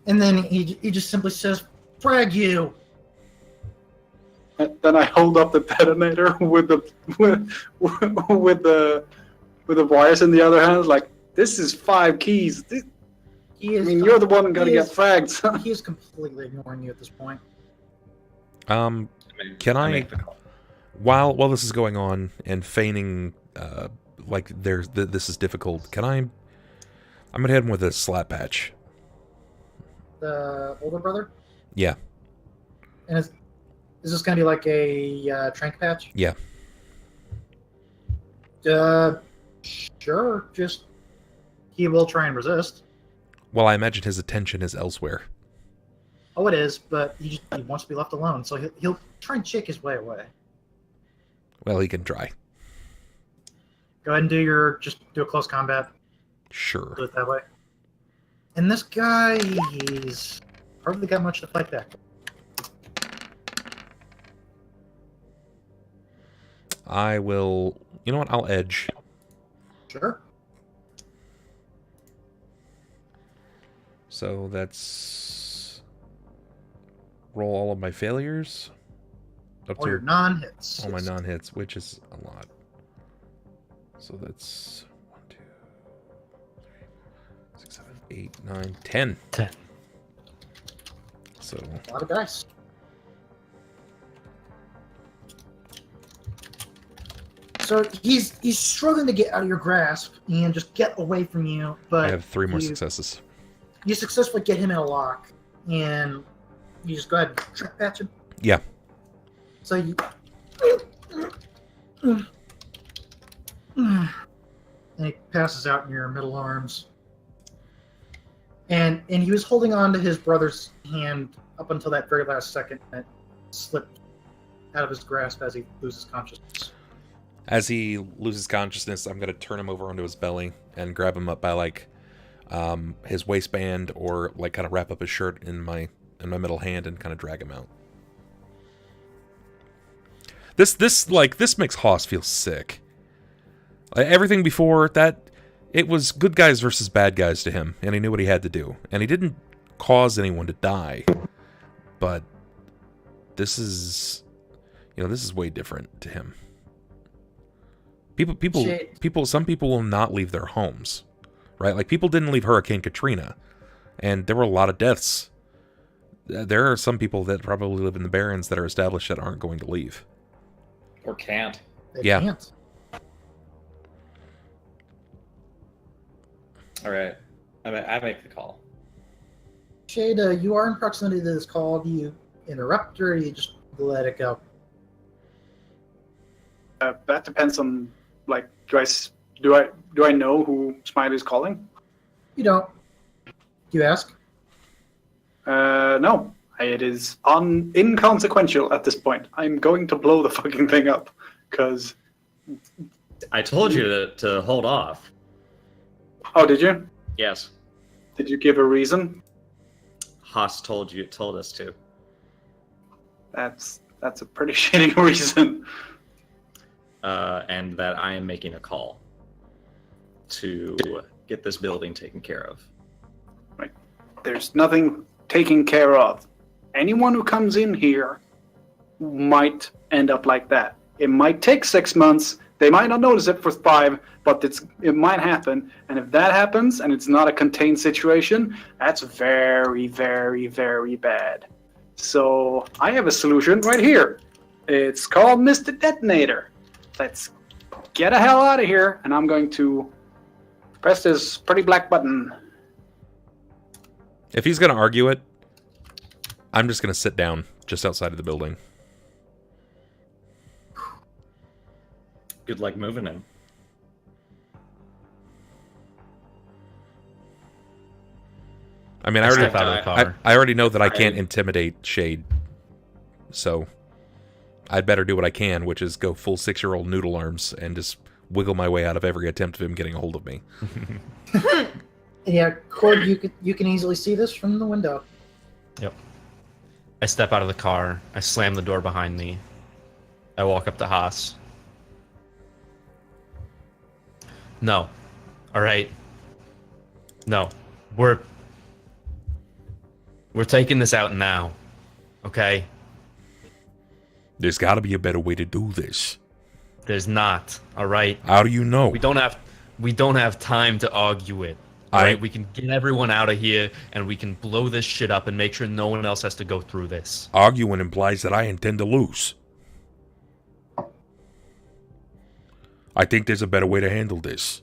And then he just simply says, "Frag you." And then I hold up the detonator with the wires in the other hand. Like, this is 5 keys. You're the one gonna get fragged. He is completely ignoring you at this point. Can I while this is going on and feigning like this is difficult, I'm gonna hit him with a slap patch. The older brother? Yeah. And is this gonna be like a trank patch? Yeah. Sure. Just he will try and resist. Well, I imagine his attention is elsewhere. Oh, it is, but he wants to be left alone, so he'll try and chick his way away. Well, he can try. Go ahead and do a close combat. Sure. Do it that way. And this guy, he's hardly got much to fight back. I will... You know what? I'll edge. Sure. So that's... Roll all of my failures. All your non-hits. All my non-hits, which is a lot. So that's 1, 2, 3, 4, 6, 7, 8, 9, 10. 10. So A lot of dice. So he's struggling to get out of your grasp and just get away from you, but I have 3 more successes. You successfully get him in a lock, and you just go ahead and trick patch him. Yeah. So you... And he passes out in your middle arms. And he was holding on to his brother's hand up until that very last second, and it slipped out of his grasp as he loses consciousness. As he loses consciousness, I'm going to turn him over onto his belly and grab him up by, like, his waistband, or, like, kind of wrap up his shirt in my middle hand and kind of drag him out. This makes Hoss feel sick. Everything before that, it was good guys versus bad guys to him, and he knew what he had to do. And he didn't cause anyone to die. But this is, this is way different to him. Some people will not leave their homes, right? Like, people didn't leave Hurricane Katrina, and there were a lot of deaths. There are some people that probably live in the Barrens that are established that aren't going to leave. Or can't. They Yeah. can't. All right. I make the call. Shade, you are in proximity to this call. Do you interrupt or do you just let it go? That depends on, like, do I know who Smiley's calling? You don't. Do you ask? No. It is inconsequential at this point. I'm going to blow the fucking thing up, because... I told you to hold off. Oh, did you? Yes. Did you give a reason? Haas told us to. That's a pretty shitty reason. And that I am making a call to get this building taken care of. Right. There's nothing taken care of. Anyone who comes in here might end up like that. It might take 6 months. They might not notice it for 5, but it might happen. And if that happens and it's not a contained situation, that's very, very, very bad. So I have a solution right here. It's called Mr. Detonator. Let's get the hell out of here, and I'm going to press this pretty black button. If he's going to argue it, I'm just going to sit down just outside of the building. Good luck moving him. I mean, Step out of the car. I already know that I can't intimidate Shade, so I'd better do what I can, which is go full 6-year-old noodle arms and just wiggle my way out of every attempt of him getting a hold of me. Yeah, Chord, you can easily see this from the window. Yep. I step out of the car. I slam the door behind me. I walk up to Haas. No. All right. No. We're taking this out now. Okay? There's got to be a better way to do this. There's not. All right? How do you know? We don't have time to argue it. All right? We can get everyone out of here and we can blow this shit up and make sure no one else has to go through this. Arguing implies that I intend to lose. I think there's a better way to handle this.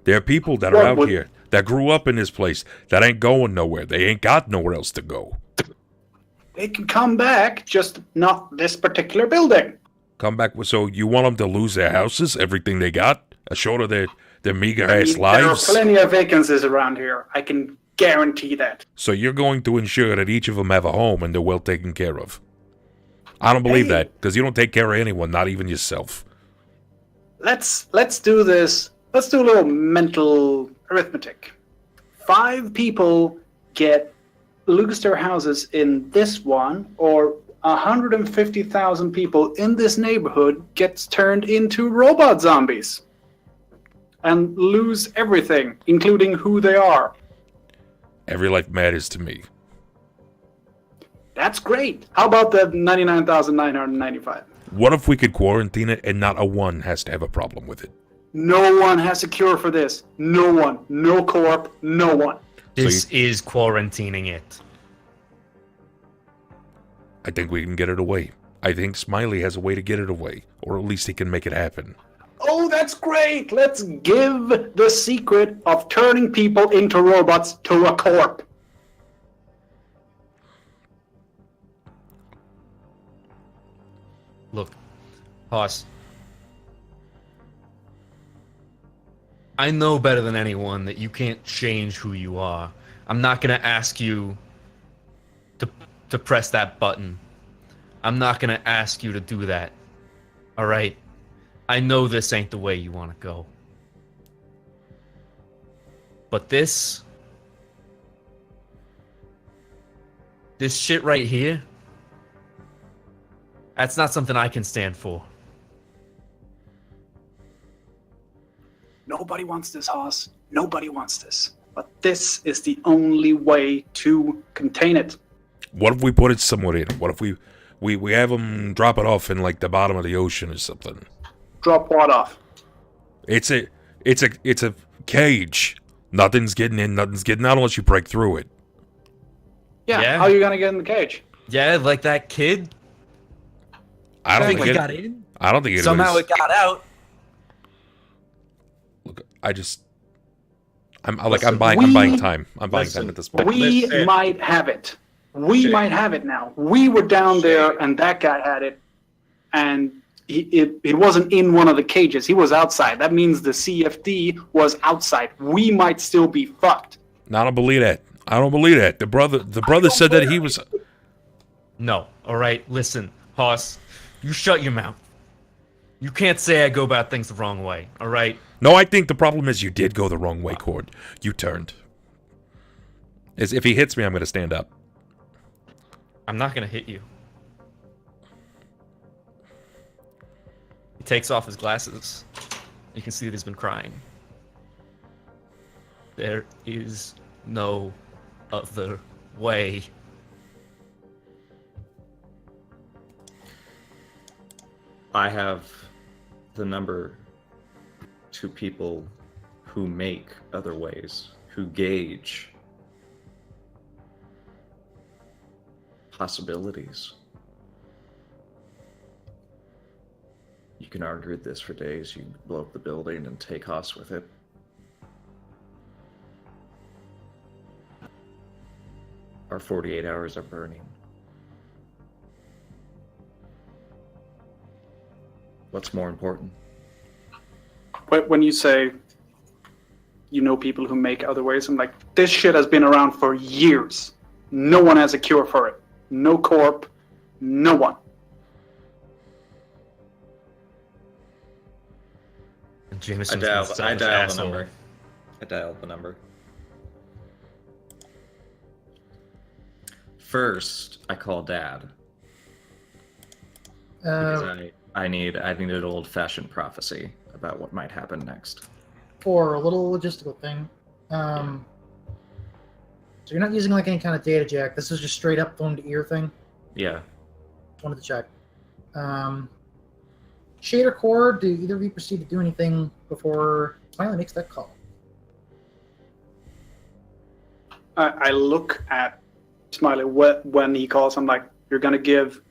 There are people that are out here that grew up in this place that ain't going nowhere. They ain't got nowhere else to go. They can come back, just not this particular building. Come back. So you want them to lose their houses, everything they got, short of their meager-ass lives? There are plenty of vacancies around here. I can guarantee that. So you're going to ensure that each of them have a home and they're well taken care of. I don't believe that, because you don't take care of anyone, not even yourself. Let's do this. Let's do a little mental arithmetic. 5 people lose their houses in this one, or 150,000 people in this neighborhood gets turned into robot zombies and lose everything, including who they are. Every life matters to me. That's great. How about the 99,995? What if we could quarantine it and not a one has to have a problem with it? No one has a cure for this. No one. No co-op. No one. This is quarantining it. I think we can get it away. I think Smiley has a way to get it away, or at least he can make it happen. Oh, that's great! Let's give the secret of turning people into robots to a corp. Look, Haas. I know better than anyone that you can't change who you are. I'm not going to ask you to press that button. I'm not going to ask you to do that. All right? I know this ain't the way you want to go. But this shit right here, that's not something I can stand for. Nobody wants this, Haas. Nobody wants this. But this is the only way to contain it. What if we put it somewhere in? What if we have them drop it off in like the bottom of the ocean or something? Drop what off? It's a cage. Nothing's getting in, nothing's getting out unless you break through it. Yeah. How are you gonna get in the cage? Yeah, like that kid. I don't think he it got in. I don't think it Somehow was. it got out. Look, I'm buying time. I'm buying time at this point. We might have it. We might have it now. We were down there, and that guy had it, and he wasn't in one of the cages. He was outside. That means the CFD was outside. We might still be fucked. No, I don't believe that. I don't believe that. The brother said that he was. No. All right. Listen, Hoss. You shut your mouth. You can't say I go about things the wrong way. All right. No, I think the problem is you did go the wrong way, Chord. You turned. If he hits me, I'm going to stand up. I'm not going to hit you. He takes off his glasses. You can see that he's been crying. There is no other way. I have the number to people who make other ways, who gauge possibilities. You can argue this for days. You can blow up the building and take Haas with it. Our 48 hours are burning. What's more important? When you say you know people who make other ways, I'm like, this shit has been around for years. No one has a cure for it. No corp, no one. Jameson's I dialed the asshole. number. I dialed the number. First, I call Dad. Because I need an old-fashioned prophecy about what might happen next. For a little logistical thing, so you're not using like any kind of data jack. This is just straight up phone to ear thing. Yeah. Just wanted to check. Shade or Chord, do either of you proceed to do anything before Smiley makes that call? I look at Smiley when he calls. I'm like, you're gonna give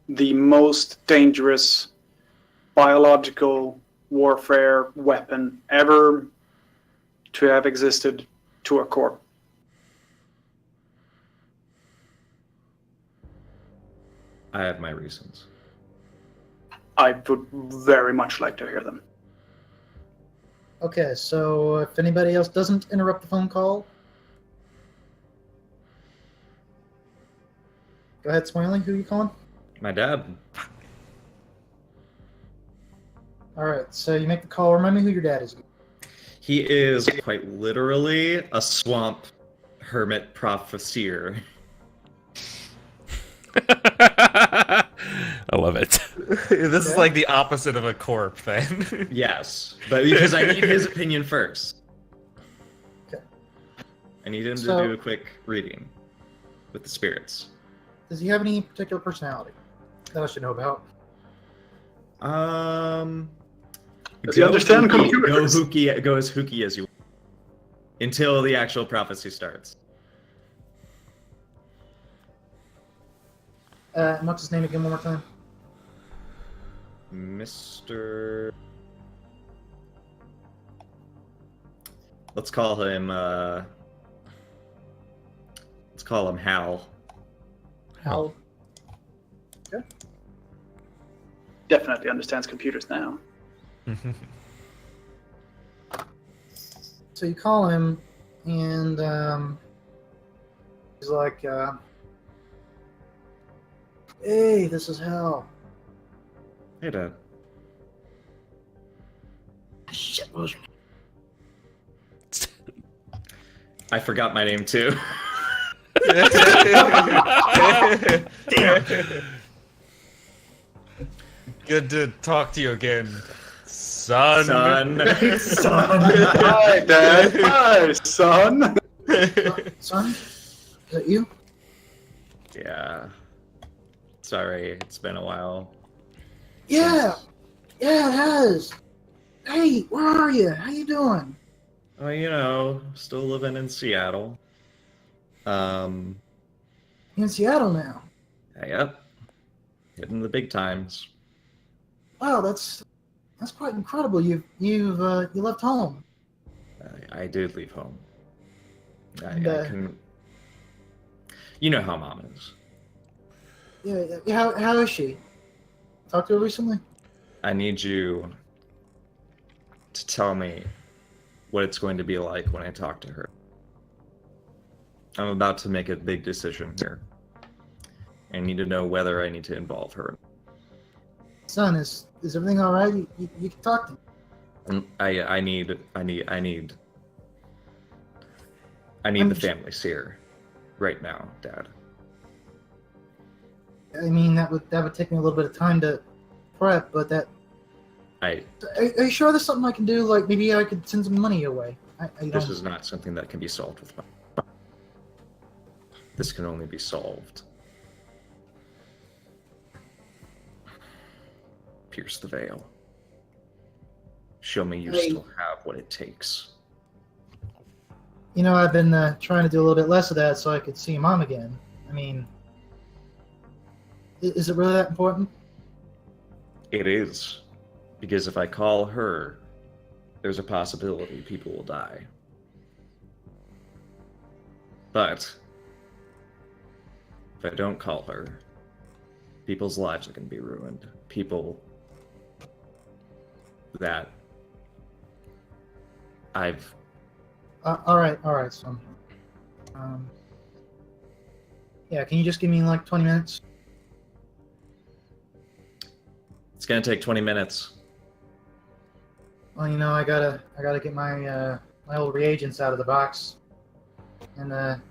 the most dangerous biological warfare weapon ever to have existed to a corp. I have my reasons. I would very much like to hear them. Okay, so if anybody else doesn't interrupt the phone call, go ahead, Smiley. Who are you calling? My dad. All right, so you make the call. Remind me who your dad is. He is quite literally a swamp hermit professor. I love it. This is like the opposite of a corp, then. Yes, but because I need his opinion first. Okay. I need him to do a quick reading with the spirits. Does he have any particular personality that I should know about? Does he understand computers? Go as hooky as you want. Until the actual prophecy starts. What's his name again one more time? Mr. Let's call him Hal. Hal. Okay. Definitely understands computers now. So you call him, and he's like, "Hey, this is Hal." Hey, Dad. Shit, what was your name? I forgot my name too. Good to talk to you again, son. Son. Hi, Dad. Hi, son. Son, is that you? Yeah. Sorry, it's been a while. Yeah, yeah, it has. Hey, where are you? How you doing? Well, you know, still living in Seattle. You in Seattle now? Yep. Hitting the big times. Wow, that's quite incredible. You left home. I did leave home. I And, couldn't. You know how Mom is. Yeah. How is she? Talked to her recently? I need you to tell me what it's going to be like when I talk to her. I'm about to make a big decision here. I need to know whether I need to involve her. Son, is everything all right? You can talk to me. And I need the family here right now, Dad. I mean, that would take me a little bit of time to prep, but Are you sure there's something I can do? Like, maybe I could send some money your way. This is not something that can be solved with money. This can only be solved. Pierce the veil. Show me you still have what it takes. You know, I've been trying to do a little bit less of that so I could see Mom again. I mean, is it really that important? It is. Because if I call her, there's a possibility people will die. But if I don't call her, people's lives are going to be ruined. People that I've... All right, son. Yeah, can you just give me like 20 minutes? It's going to take 20 minutes. Well, you know, I gotta get my my old reagents out of the box, and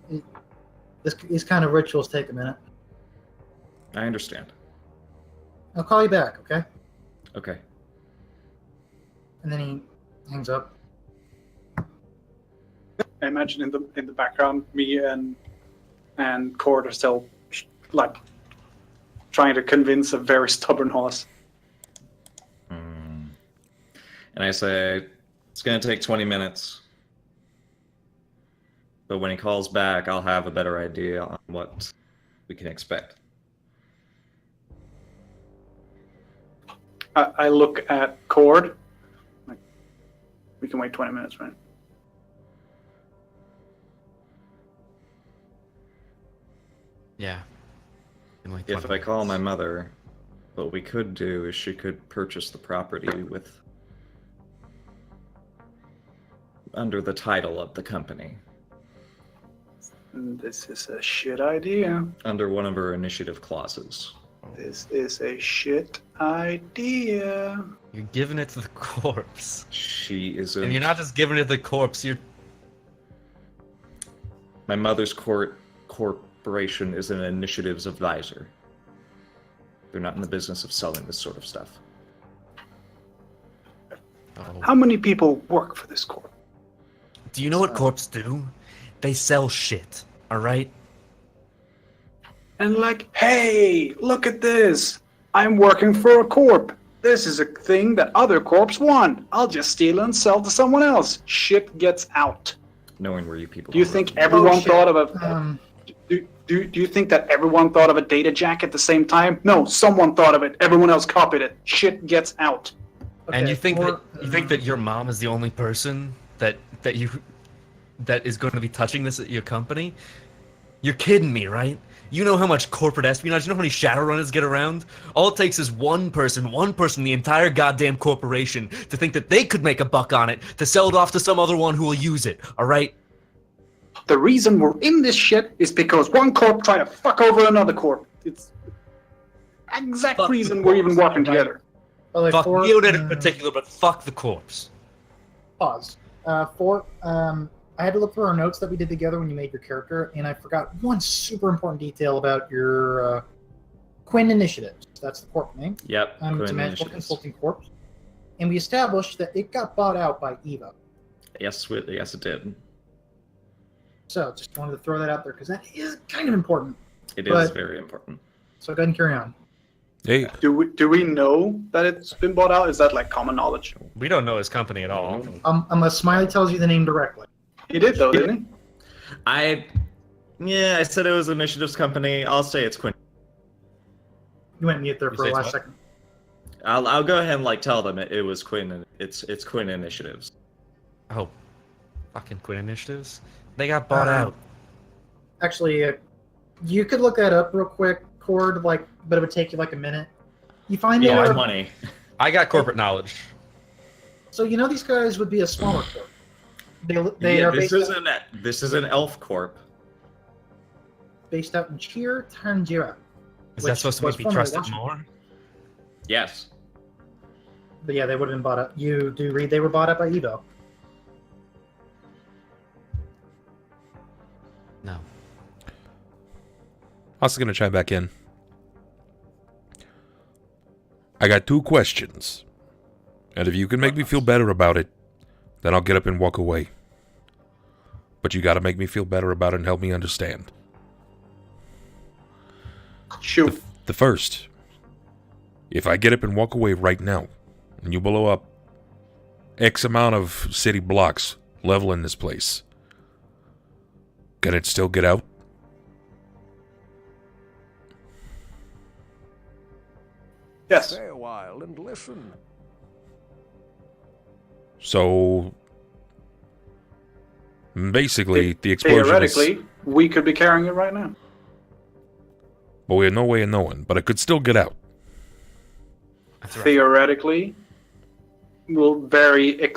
these kind of rituals take a minute. I understand. I'll call you back, okay? Okay. And then he hangs up. I imagine in the background, me and Chord are still like trying to convince a very stubborn horse. And I say, it's going to take 20 minutes. But when he calls back, I'll have a better idea on what we can expect. I look at Chord. Like, we can wait 20 minutes, right? Yeah. In like If 20 I call minutes. my mother, what we could do is she could purchase the property with under the title of the company. This is a shit idea. Under one of her initiative clauses. This is a shit idea. You're giving it to the corpse. She is And you're not just giving it to the corpse, you're... My mother's corporation is an initiatives advisor. They're not in the business of selling this sort of stuff. Oh. How many people work for this corp? Do you know what corps do? They sell shit, alright? And like, hey, look at this. I'm working for a corp. This is a thing that other corps want. I'll just steal and sell to someone else. Shit gets out. Knowing where you people Do you are. think everyone thought of a... Um, Do you think that everyone thought of a data jack at the same time? No, someone thought of it. Everyone else copied it. Shit gets out. And okay, you think or, that your mom is the only person that is going to be touching this at your company? You're kidding me, right? You know how much corporate espionage, you know how many Shadowrunners get around? All it takes is one person, the entire goddamn corporation, to think that they could make a buck on it, to sell it off to some other one who will use it, alright? The reason we're in this shit is because one corp tried to fuck over another corp. It's exact Fuck reason the we're even corps, working right? together. well, like, Fuck for, Leonid in particular, but fuck the corpse. Pause. I had to look through our notes that we did together when you made your character, and I forgot one super important detail about your Quinn Initiatives. That's the corp name. Yep. It's a Quinn magical Initiatives. consulting corp. and we established that it got bought out by Evo. Yes, it did. So just wanted to throw that out there because that is kind of important. It is very important. So go ahead and carry on. Hey, Do we know that it's been bought out? Is that like common knowledge? We don't know his company at all. Unless Smiley tells you the name directly. He did though, didn't he? I said it was Initiative's company. I'll say it's Quinn. You went mute there You for a say last what? second. I'll go ahead and like tell them it was Quinn and it's Quinn Initiatives. Oh, fucking Quinn Initiatives. They got bought out. Actually, you could look that up real quick, Chord, but it would take you like a minute. You find Yeah, out. money. I got corporate knowledge. So these guys would be a smaller corp. They are this is an elf corp. based out in Cheer, Tanjira. Is that which supposed to was make me formerly trust it Washington. more? Yes. But yeah, they would have been bought up. You do read they were bought up by Evo. No. also gonna chime back in. I got 2 questions, and if you can make me feel better about it, then I'll get up and walk away. But you gotta make me feel better about it and help me understand. Shoot. The first, if I get up and walk away right now, and you blow up X amount of city blocks leveling this place, can it still get out? Yes. Stay a while and listen. So basically, the explosion Theoretically, we could be carrying it right now. but we have no way of knowing. But it could still get out. That's right. Theoretically, will vary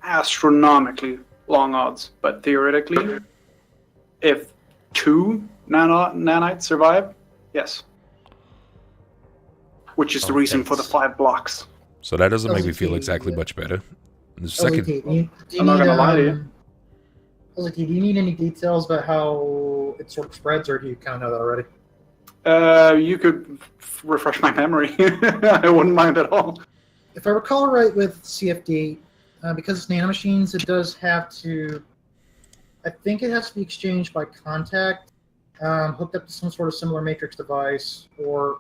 astronomically long odds. But theoretically, if 2 nanites survive, yes. Which is the reason for the 5 blocks. So that doesn't make me feel LZT, exactly yeah. much better. The second, LZT, do you I'm not need, gonna lie to you. LZT, do you need any details about how it sort of spreads, or do you kind of know that already? You could refresh my memory. I wouldn't mind at all. If I recall right with CFD, because it's nanomachines, it does have to. I think it has to be exchanged by contact, hooked up to some sort of similar matrix device, or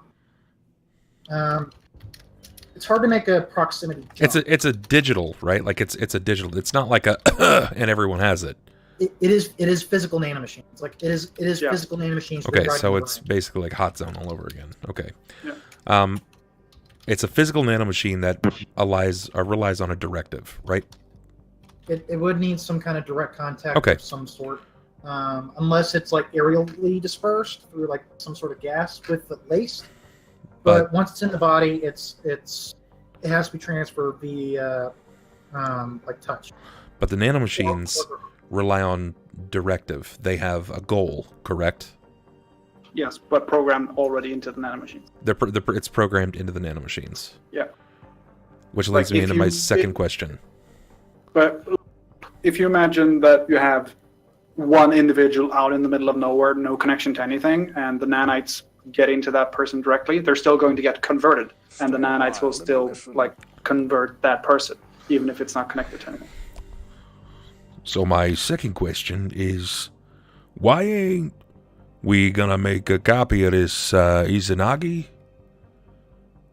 it's hard to make a proximity jump. it's a digital, right? Like it's a digital. It's not like a and everyone has it. It is physical nanomachines. Like it is Yeah. physical nanomachines. Okay, regarding so the it's brain. basically like Hot Zone all over again. Okay. Yeah. It's a physical nanomachine that relies on a directive, right? It would need some kind of direct contact Okay. of some sort, unless it's like aerially dispersed through like some sort of gas with the laced. But once it's in the body, it has to be transferred via like touch. But the nanomachines rely on directive. They have a goal, correct? Yes, but programmed already into the nanomachines. It's programmed into the nanomachines. Yeah. Which Like, leads me if into my you- second question. But if you imagine that you have one individual out in the middle of nowhere, no connection to anything, and the nanites get into that person directly, they're still going to get converted, and the nanites will still convert that person, even if it's not connected to anything. So my second question is, why ain't we gonna make a copy of this Izanagi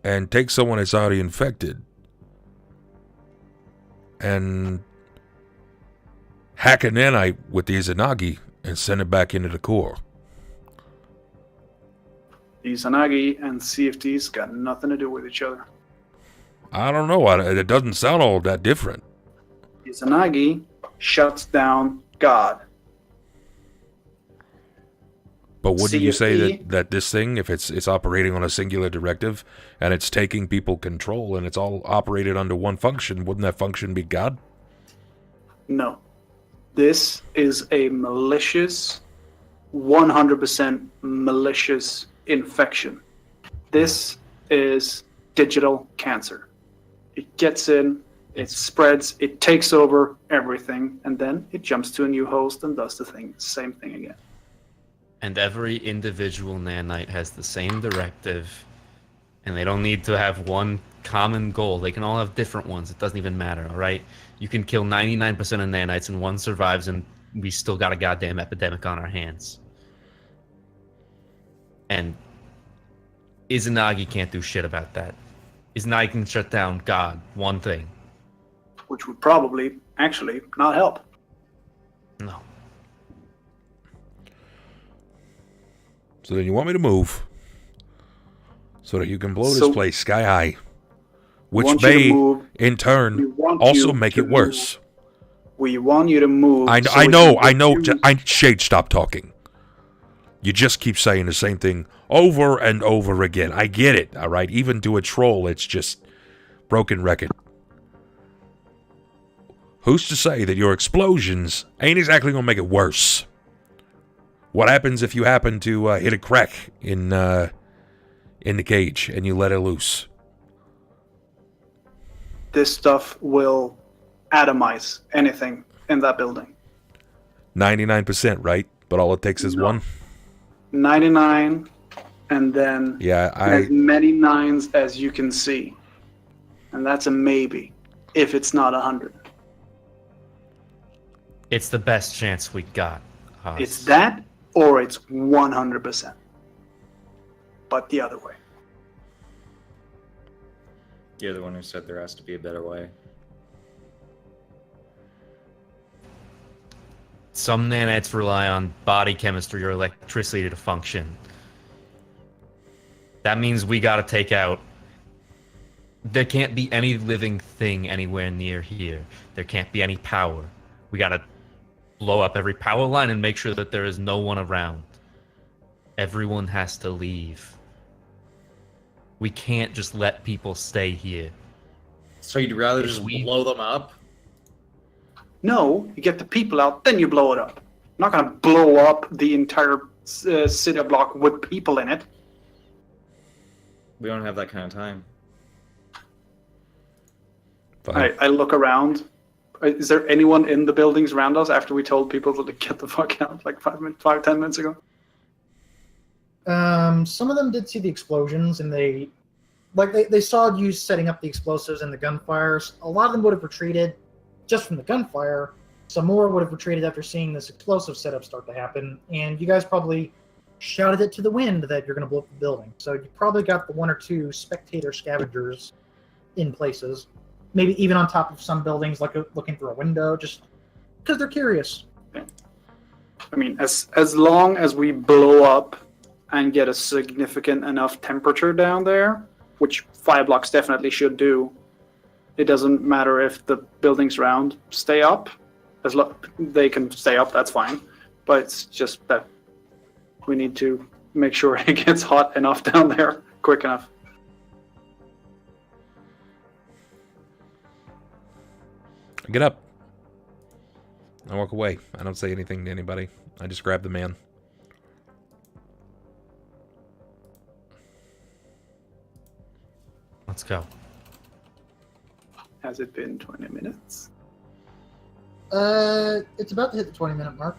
and take someone that's already infected and hack a nanite with the Izanagi and send it back into the core? The Izanagi and CFDs got nothing to do with each other. I don't know. It doesn't sound all that different. Izanagi shuts down God. But wouldn't you say CFD? that this thing, if it's operating on a singular directive and it's taking people control and it's all operated under one function, wouldn't that function be God? No. This is a malicious, 100% malicious infection. This is digital cancer. It gets in, it spreads, it takes over everything, and then it jumps to a new host and does the same thing again. And every individual nanite has the same directive, and they don't need to have one common goal. They can all have different ones. It doesn't even matter, all right? You can kill 99% of nanites and one survives, and we still got a goddamn epidemic on our hands. And Izanagi can't do shit about that. Izanagi can shut down God, one thing. Which would probably, actually, not help. No. So then you want me to move so that you can blow this So- place sky high, which want you to may, move. in We turn, want also you make to it worse. We want you to move. I so know, we can I know. diffuse- Shade, stop talking. You just keep saying the same thing over and over again. I get it, all right? Even to a troll, it's just broken record. Who's to say that your explosions ain't exactly going to make it worse? What happens if you happen to hit a crack in the cage and you let it loose? This stuff will atomize anything in that building. 99%, right? But all it takes is No. one? 99, and then Yeah, as many nines as you can see. And that's a maybe, if it's not 100. It's the best chance we got. Haas. It's that, or it's 100%. But the other way. You're the one who said there has to be a better way. Some nanites rely on body chemistry or electricity to function. That means we gotta take out... There can't be any living thing anywhere near here. There can't be any power. We gotta blow up every power line and make sure that there is no one around. Everyone has to leave. We can't just let people stay here. So you'd rather If just we- blow them up? No, you get the people out, then you blow it up. You're not going to blow up the entire city block with people in it. We don't have that kind of time. fine. I look around. Is there anyone in the buildings around us after we told people to get the fuck out like 10 minutes ago? Some of them did see the explosions, and they saw you setting up the explosives and the gunfires. A lot of them would have retreated just from the gunfire. Some more would have retreated after seeing this explosive setup start to happen, and you guys probably shouted it to the wind that you're going to blow up the building. So you probably got the one or two spectator scavengers in places, maybe even on top of some buildings, like looking through a window, just because they're curious. I mean, as long as we blow up and get a significant enough temperature down there, which fire blocks definitely should do, it doesn't matter if the buildings around stay up. They can stay up, that's fine. But it's just that we need to make sure it gets hot enough down there quick enough. I get up. I walk away. I don't say anything to anybody. I just grab the man. Let's go. Has it been 20 minutes? It's about to hit the 20-minute mark.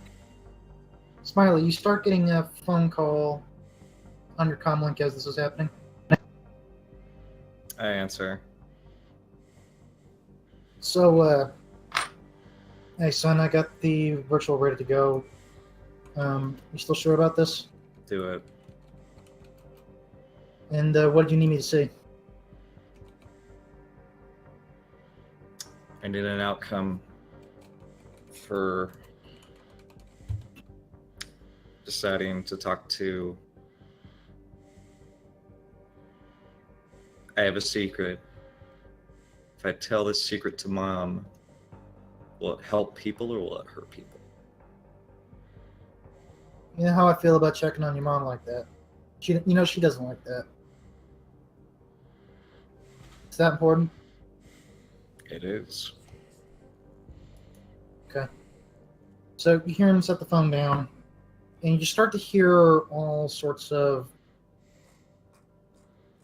Smiley, you start getting a phone call on your comm link as this is happening. I answer. So, hey son, I got the virtual ready to go. You still sure about this? Do it. And what do you need me to see? I need an outcome for deciding to talk to... I have a secret. If I tell this secret to Mom, will it help people or will it hurt people? You know how I feel about checking on your mom like that. She doesn't like that. Is that important? It is. Okay. So you hear him set the phone down, and you start to hear all sorts of...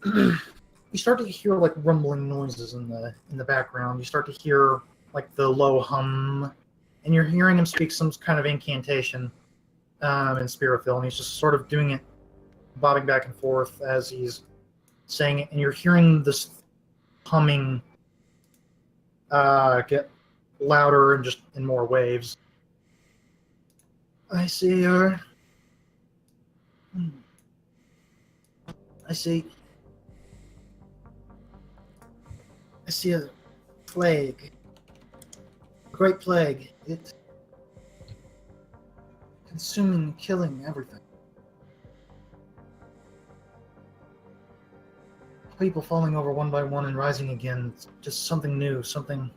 you start to hear like rumbling noises in the background. You start to hear like the low hum, and you're hearing him speak some kind of incantation in Spiritfil, and he's just sort of doing it, bobbing back and forth as he's saying it, and you're hearing this humming get louder and just in more waves. I see her. I see a plague. A great plague. It's consuming, killing everything. People falling over one by one and rising again. It's just something new, something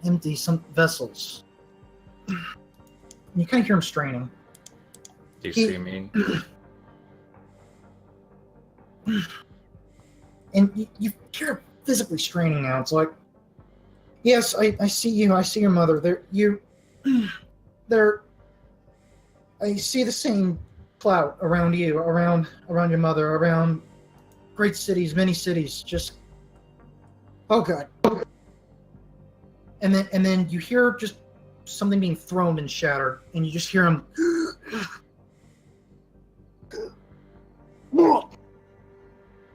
empty, some vessels. You kind of hear him straining. Do you see me? And you hear him physically straining now. It's like, yes, I see you. I see your mother. I see the same clout around you, around your mother, around great cities, many cities. Just, oh god. And then you hear just something being thrown and shattered, and you just hear him.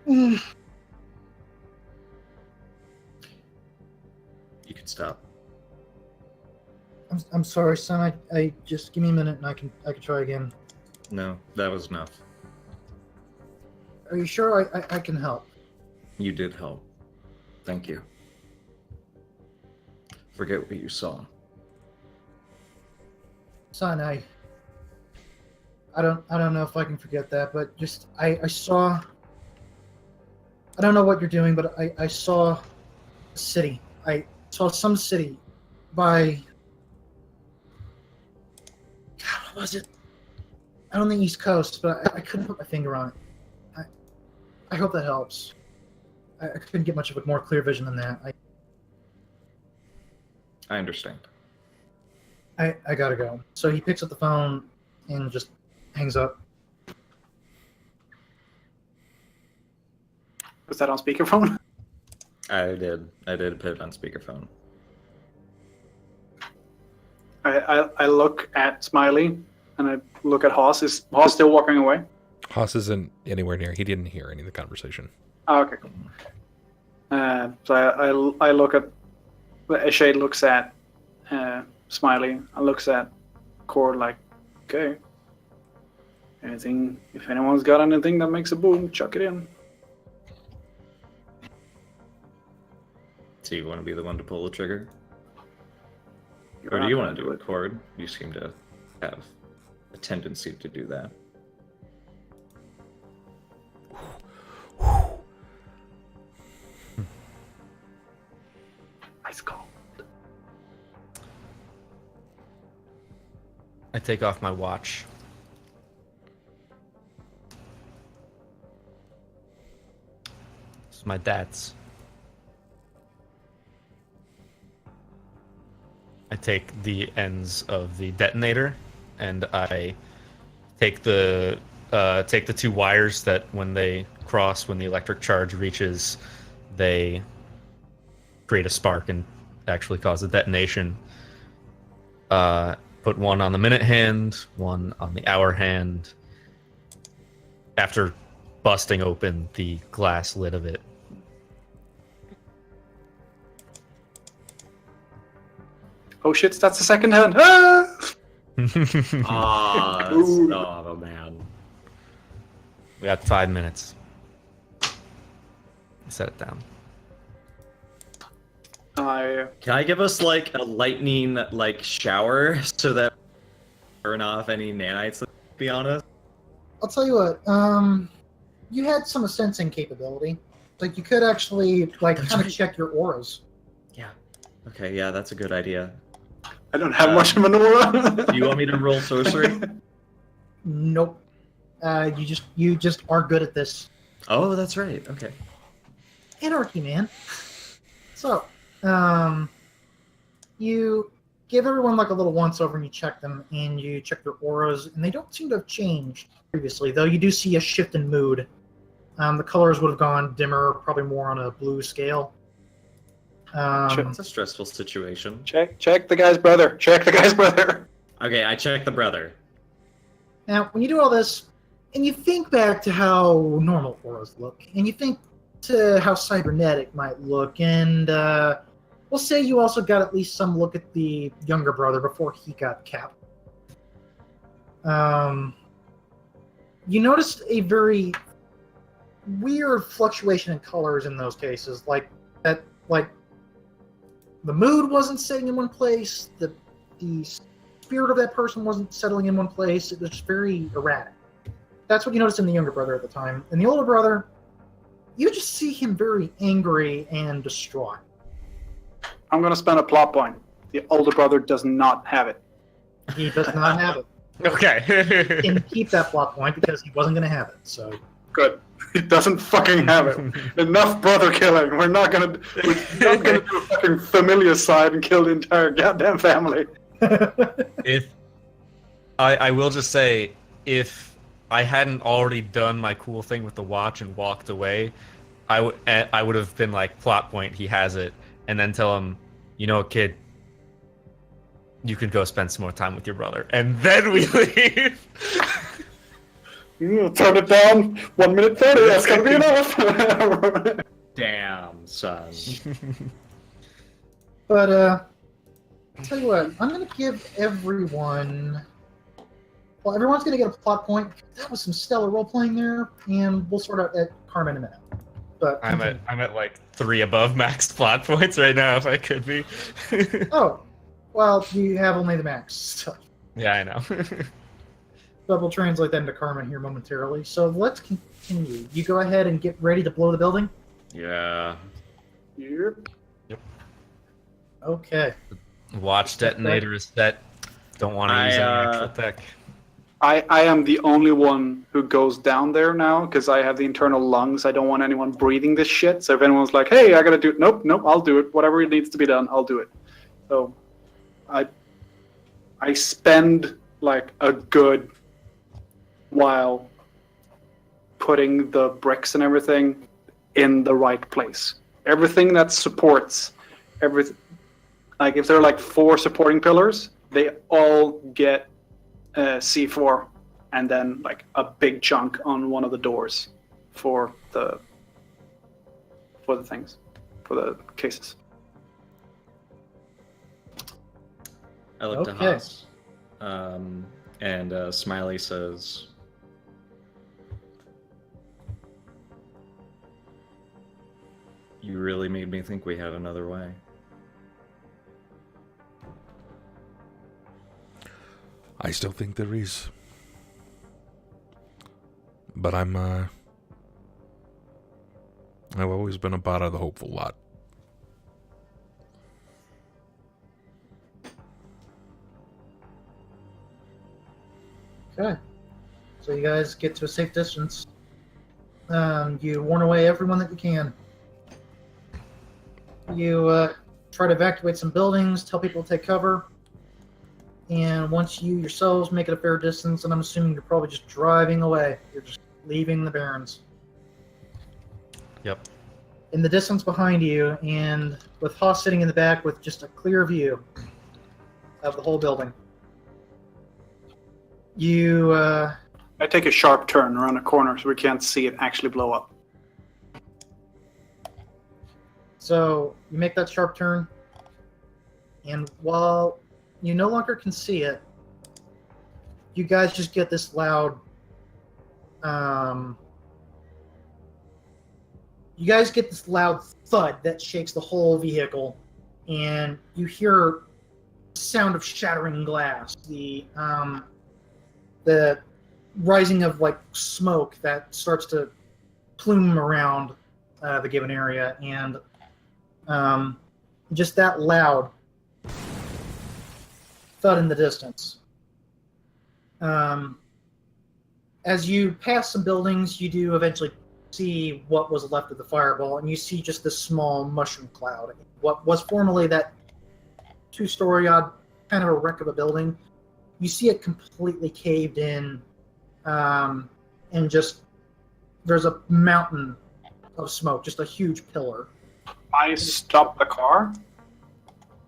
You can stop. I'm sorry, son. I just give me a minute, and I can try again. No, that was enough. Are you sure I can help? You did help. Thank you. Forget what you saw. Son, I don't know if I can forget that, but just I saw. I don't know what you're doing, but I saw a city. I saw some city by. God, what was it? I don't think East Coast, but I couldn't put my finger on it. I hope that helps. I couldn't get much of a more clear vision than that. I understand. I gotta go. So he picks up the phone and just hangs up. Was that on speakerphone? I did put it on speakerphone. I look at Smiley and I look at Haas. Is Haas still walking away? Haas isn't anywhere near. He didn't hear any of the conversation. Oh, okay, cool. So I look at. Shade looks at Smiley. I looks at Chord like, okay. Anything? If anyone's got anything that makes a boom, chuck it in. So you want to be the one to pull the trigger? Or do you want to do it, Chord? You seem to have a tendency to do that. Ice cold. I take off my watch. It's my dad's. I take the ends of the detonator, and I take the two wires that when they cross, when the electric charge reaches, they create a spark and actually cause a detonation. Put one on the minute hand, one on the hour hand. After busting open the glass lid of it. Oh shit, that's the second hand. Ah! Oh man. We got 5 minutes. Set it down. Can I give us like a lightning shower so that we burn off any nanites? Let's be honest. I'll tell you what. You had some sensing capability. Like you could actually kind of check your auras. Yeah. Okay. Yeah, that's a good idea. I don't have much of an aura. Do you want me to roll sorcery? Nope. You just are good at this. Oh, that's right. Okay. Anarchy, man. So, you give everyone like a little once over and you check them and you check their auras and they don't seem to have changed previously, though you do see a shift in mood. The colors would have gone dimmer, probably more on a blue scale. It's a stressful situation. Check the guy's brother. Check the guy's brother. Okay, I checked the brother. Now, when you do all this, and you think back to how normal auras look, and you think, to how cybernetic might look, and we'll say you also got at least some look at the younger brother before he got capped. You noticed a very weird fluctuation in colors in those cases, like the mood wasn't sitting in one place, the spirit of that person wasn't settling in one place. It was just very erratic. That's what you noticed in the younger brother at the time. In the older brother, you just see him very angry and distraught. I'm going to spend a plot point. The older brother does not have it. He does not have it. Okay. He can keep that plot point because he wasn't going to have it. So Good. He doesn't fucking have it. Enough brother killing. We're not gonna do a fucking familiar side and kill the entire goddamn family. If I will just say, if I hadn't already done my cool thing with the watch and walked away, I would have been like, plot point, he has it, and then tell him, you know, kid, you can go spend some more time with your brother, and then we leave. Turn it down. 1 minute 30. That's gonna be enough. Damn, son. But I'll tell you what, I'm going to give everyone... Well, everyone's going to get a plot point. That was some stellar role-playing there, and we'll sort out at Karma in a minute. But I'm at like 3 above max plot points right now, if I could be. Oh, well, you have only the max. So. Yeah, I know. But we'll translate that into Karma here momentarily. So let's continue. You go ahead and get ready to blow the building? Yeah. Yep. Okay. Watch detonator is set. Don't want to use any actual tech. I am the only one who goes down there now because I have the internal lungs. I don't want anyone breathing this shit. So if anyone's like, hey, I gotta do it. Nope, I'll do it. Whatever needs to be done, I'll do it. So I spend like a good while putting the bricks and everything in the right place. Everything that supports everything. Like if there are like 4 supporting pillars, they all get C4, and then like a big chunk on one of the doors for the things, for the cases. I look to Okay. Haas, and Smiley says, "You really made me think we had another way." I still think there is. But I've always been a part of the hopeful lot. Okay. So you guys get to a safe distance. You warn away everyone that you can. You try to evacuate some buildings, tell people to take cover. And once you yourselves make it a fair distance, and I'm assuming you're probably just driving away. You're just leaving the Barrens. Yep. In the distance behind you, and with Haas sitting in the back with just a clear view of the whole building. You, I take a sharp turn around a corner so we can't see it actually blow up. So you make that sharp turn, and while you no longer can see it, you guys just get this loud, thud that shakes the whole vehicle, and you hear the sound of shattering glass, the rising of like smoke that starts to plume around the given area, and just that loud thud in the distance. As you pass some buildings, you do eventually see what was left of the fireball, and you see just this small mushroom cloud. What was formerly that 2-story odd kind of a wreck of a building, you see it completely caved in, and just there's a mountain of smoke, just a huge pillar. I stop the car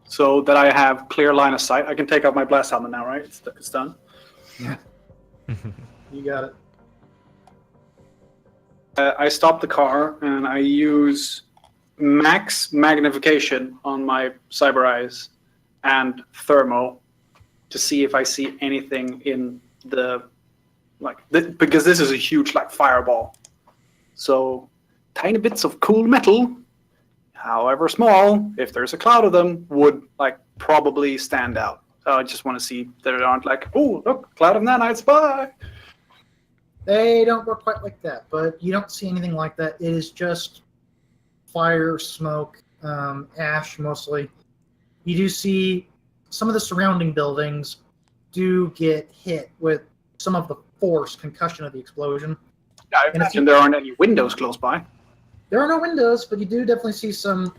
so that I have clear line of sight. I can take off my blast helmet now, right? It's done. You got it. I stop the car and I use max magnification on my cyber eyes and thermo to see if I see anything in the because this is a huge fireball. So tiny bits of cool metal, however small, if there's a cloud of them, would probably stand out. So I just want to see that it aren't oh look, cloud of nanites, bye. They don't work quite like that, but you don't see anything like that. It is just fire, smoke, ash mostly. You do see some of the surrounding buildings do get hit with some of the force concussion of the explosion. Yeah, I imagine there aren't any windows close by. There are no windows, but you do definitely see some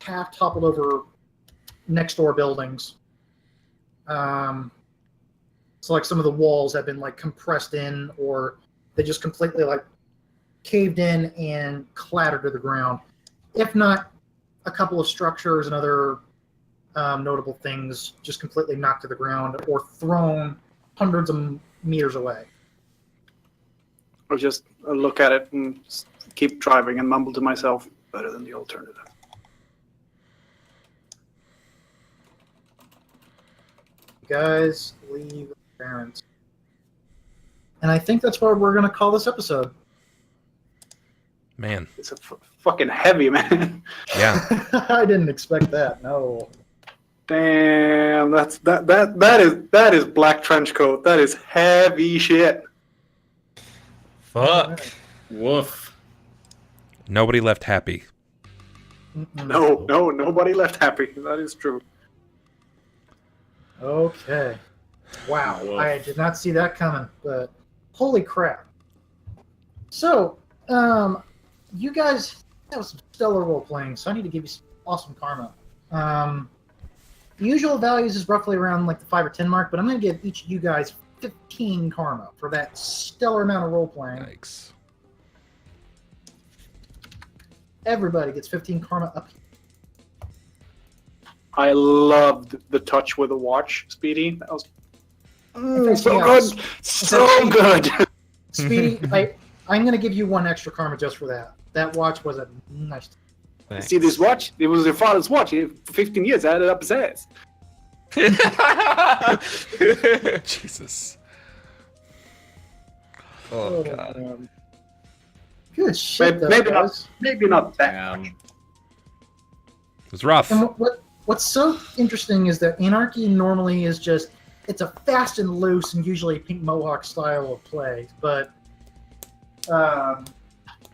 half toppled over next door buildings. So some of the walls have been compressed in, or they just completely caved in and clattered to the ground. If not, a couple of structures and other notable things just completely knocked to the ground or thrown hundreds of meters away. Or just look at it and keep driving and mumble to myself, better than the alternative. Guys, leave parents. And I think that's what we're going to call this episode. Man. It's fucking heavy, man. Yeah. I didn't expect that, no. Damn, that is black trench coat. That is heavy shit. Fuck. Right. Woof. Nobody left happy. Mm-mm. No, nobody left happy. That is true. Okay. Wow, Woof. I did not see that coming, but holy crap. So, you guys have some stellar role-playing, so I need to give you some awesome karma. The usual values is roughly around the 5 or 10 mark, but I'm going to give each of you guys 15 karma for that stellar amount of role-playing. Yikes. Everybody gets 15 karma up. I loved the touch with the watch, Speedy. That was so else, good. So good. Speedy, I'm going to give you 1 extra karma just for that. That watch was a nice... Thanks. See this watch? It was your father's watch. For 15 years, I had it up his ass. Jesus. Oh god. Good shit, though, Maybe guys. not that much. It was rough. And what's so interesting is that Anarchy normally is just, it's a fast and loose and usually Pink Mohawk style of play, but so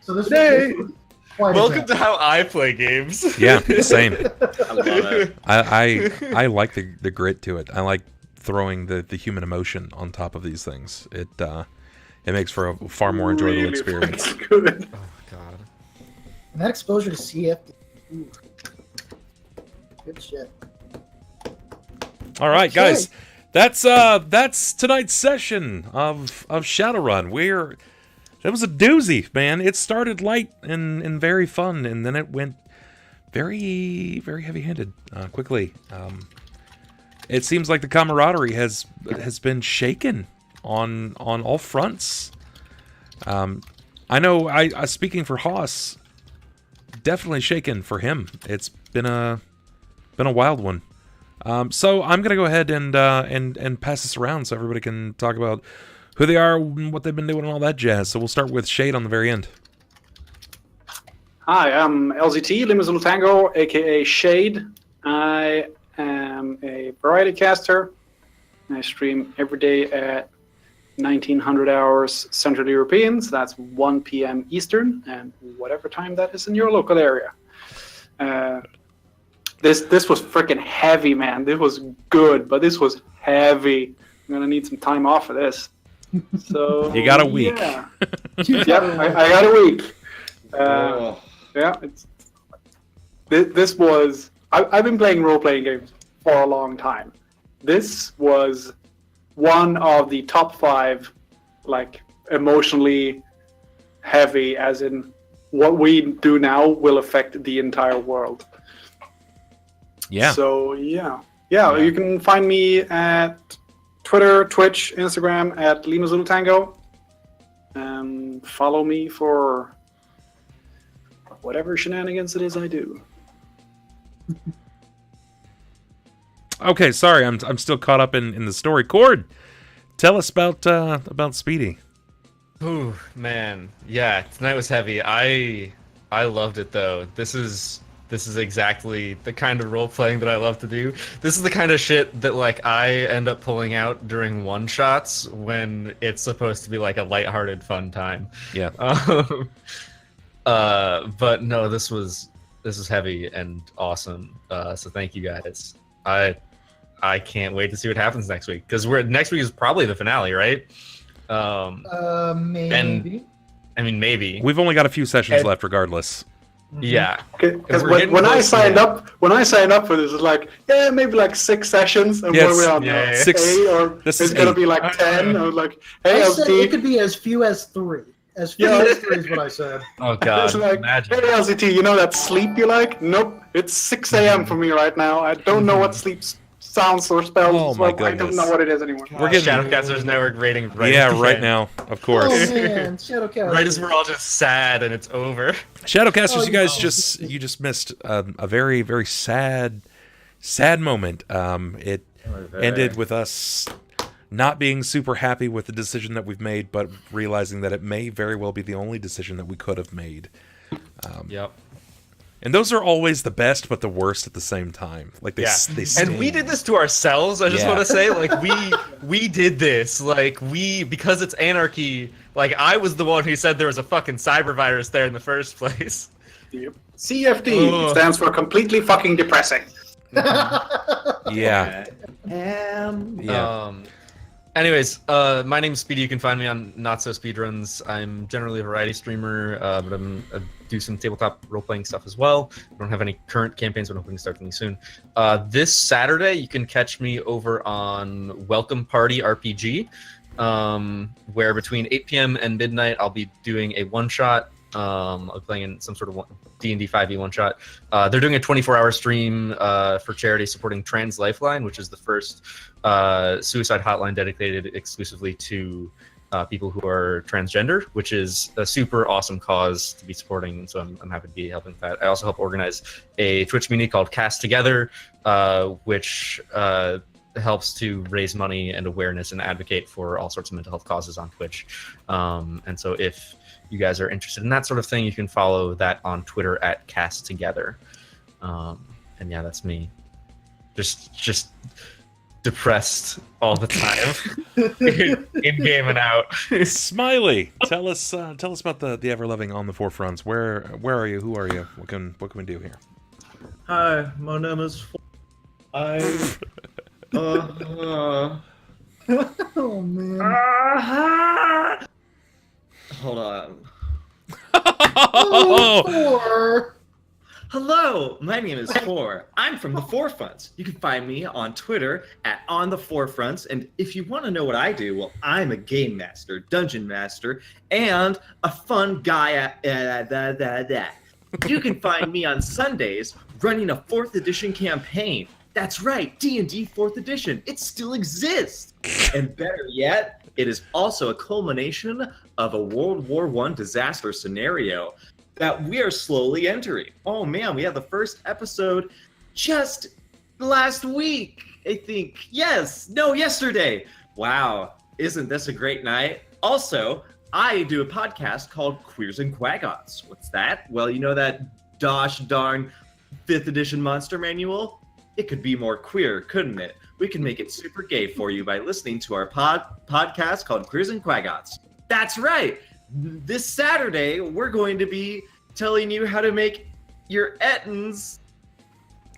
this was quite Welcome to how I play games. Yeah, same. I love it. I like the grit to it. I like throwing the human emotion on top of these things. It makes for a far more enjoyable Really experience. fucking good. Oh god. And that exposure to CFD. Ooh. Good shit. All right, Okay. guys, that's tonight's session of Shadowrun. It was a doozy, man. It started light and very fun, and then it went very, very heavy-handed quickly. It seems like the camaraderie has been shaken on all fronts. I know. I speaking for Haas, definitely shaken for him. It's been a wild one. So I'm gonna go ahead and pass this around so everybody can talk about who they are, what they've been doing, and all that jazz. So we'll start with Shade on the very end. Hi, I'm LZT, LimaZuluTango, aka Shade. I am a variety caster. I stream every day at 1900 hours Central European, so that's 1 p.m. Eastern, and whatever time that is in your local area. This was freaking heavy, man. This was good, but this was heavy. I'm gonna need some time off for this. So You got a week. Yeah, I got a week. Yeah, this was. I've been playing role-playing games for a long time. This was one of the top 5, emotionally heavy, as in what we do now will affect the entire world. Yeah. So yeah, you can find me at Twitter, Twitch, Instagram at LimaZuluTango. Follow me for whatever shenanigans it is I do. Okay, sorry, I'm still caught up in the story. Chord, tell us about Speedy. Ooh, man, yeah, tonight was heavy. I loved it though. This is exactly the kind of role playing that I love to do. This is the kind of shit that like I end up pulling out during one shots when it's supposed to be like a lighthearted fun time. Yeah. But no, this was heavy and awesome. So thank you guys. I can't wait to see what happens next week because next week is probably the finale, right? Maybe. And, I mean, maybe. We've only got a few sessions left, regardless. Yeah. Because when I signed up for this, it's like maybe like 6 sessions, and what are we on now? 6, 8, or it's gonna be like 10, or like hey, I said it could be as few as 3. As few as 3 is what I said. Oh god, it's like, imagine. Hey LCT, you know that sleep you like? Nope, it's 6 a.m. for me right now. I don't know what sleep sounds or spells. Oh my goodness. I don't know what it is anymore. We're getting Shadowcasters Network rating right now, of course. Oh man, Shadowcasters. Right as we're all just sad and it's over. Shadowcasters, you guys just missed a very, very sad moment. It ended with us not being super happy with the decision that we've made, but realizing that it may very well be the only decision that we could have made. Yep. And those are always the best, but the worst at the same time. Like they sting. And we did this to ourselves. I just want to say, like we did this. Like because it's Anarchy. Like I was the one who said there was a fucking cyber virus there in the first place. Yep. CFD stands for completely fucking depressing. Yeah. Anyways, my name's Speedy. You can find me on NotSoSpeedRuns. I'm generally a variety streamer, but I do some tabletop role-playing stuff as well. I don't have any current campaigns, but I'm hoping to start something soon. This Saturday, you can catch me over on Welcome Party RPG, where between 8 p.m. and midnight, I'll be doing a one-shot. I'll be playing in some sort of D&D 5e one-shot. They're doing a 24-hour stream for charity supporting Trans Lifeline, which is the first suicide hotline dedicated exclusively to people who are transgender, which is a super awesome cause to be supporting. So I'm happy to be helping with that. I also help organize a Twitch community called Cast Together, which helps to raise money and awareness and advocate for all sorts of mental health causes on Twitch. And so if you guys are interested in that sort of thing, you can follow that on Twitter at Cast Together. And yeah, that's me. Just depressed all the time, in game and out. Smiley, tell us about the ever loving OnTheForeFronts. Where are you? Who are you? What can we do here? Hi, my name is. Oh man. Hold on. Oh, Hello, my name is Four. I'm from the Forefronts. You can find me on Twitter at OnTheForeFronts. And if you want to know what I do, well, I'm a game master, dungeon master, and a fun guy at that. You can find me on Sundays running a 4th edition campaign. That's right, D&D 4th edition. It still exists. And better yet, it is also a culmination of a World War I disaster scenario that we are slowly entering. Oh man, we had the first episode just last week, I think. Yesterday. Wow, isn't this a great night? Also, I do a podcast called Queers and Quaggots. What's that? Well, you know that gosh darn 5th edition monster manual? It could be more queer, couldn't it? We can make it super gay for you by listening to our podcast called Queers and Quaggots. That's right. This Saturday, we're going to be telling you how to make your ettins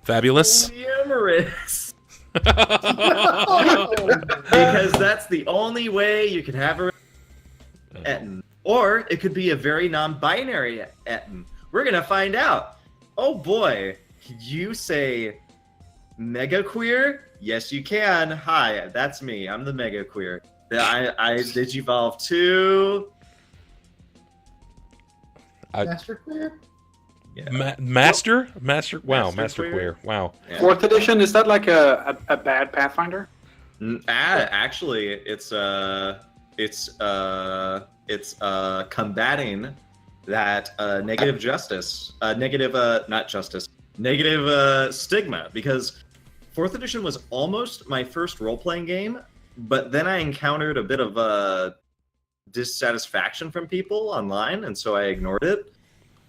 fabulous. Polyamorous. Because that's the only way you can have a ettin. Or it could be a very non-binary ettin. We're going to find out. Oh boy. You say mega queer? Yes, you can. Hi, that's me. I'm the mega queer. I digivolve to... Master Queer? Yeah. Master? Wow, Master Master Queer. Queer. Wow. Yeah. 4th edition, is that like a bad Pathfinder? Actually, it's It's combating that negative justice, negative stigma, because 4th edition was almost my first role-playing game, but then I encountered a bit of dissatisfaction from people online, and so I ignored it.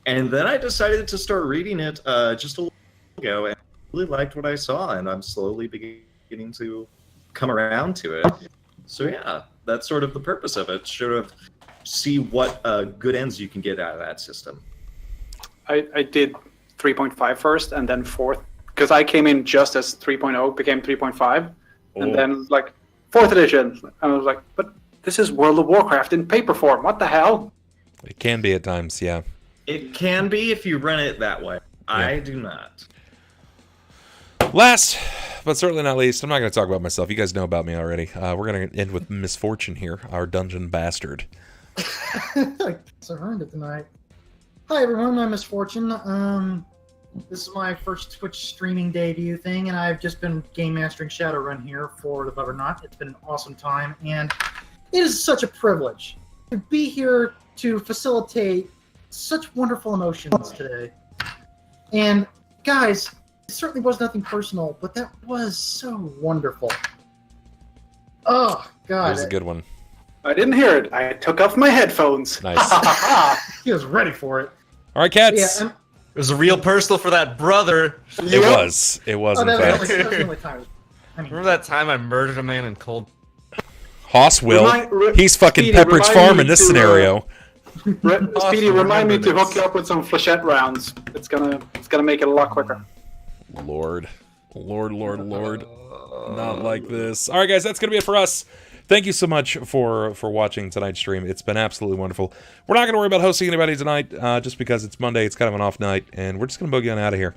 And then I decided to start reading it just a little ago, and I really liked what I saw, and I'm slowly beginning to come around to it. So yeah, that's sort of the purpose of it, sort of see what good ends you can get out of that system. I did 3.5 first, and then 4th, because I came in just as 3.0 became 3.5, and then like 4th edition, and I was like, but this is World of Warcraft in paper form. What the hell? It can be at times, yeah. It can be if you run it that way. Yeah. I do not. Last, but certainly not least, I'm not going to talk about myself. You guys know about me already. We're going to end with Misfortune here, our dungeon bastard. I guess I've earned it tonight. Hi everyone, I'm Misfortune. This is my first Twitch streaming debut thing, and I've just been game mastering Shadowrun here for the Bubbernaut. It's been an awesome time, and it is such a privilege to be here to facilitate such wonderful emotions today. And guys, it certainly was nothing personal, but that was so wonderful. Oh God, It was a good one. I didn't hear it. I took off my headphones. Nice. He was ready for it. All right, cats. Yeah, It was a real personal for that brother. It was. It was, in fact. that was the only time. Remember that time I murdered a man in cold? Hoss will. He's fucking Speedy, Pepperidge remind Farm me in this to, scenario. Speedy, remind me to remember hook you up with some flechette rounds. It's gonna make it a lot quicker. Lord. Not like this. All right, guys, that's going to be it for us. Thank you so much for watching tonight's stream. It's been absolutely wonderful. We're not going to worry about hosting anybody tonight, just because it's Monday. It's kind of an off night, and we're just going to boogie on out of here.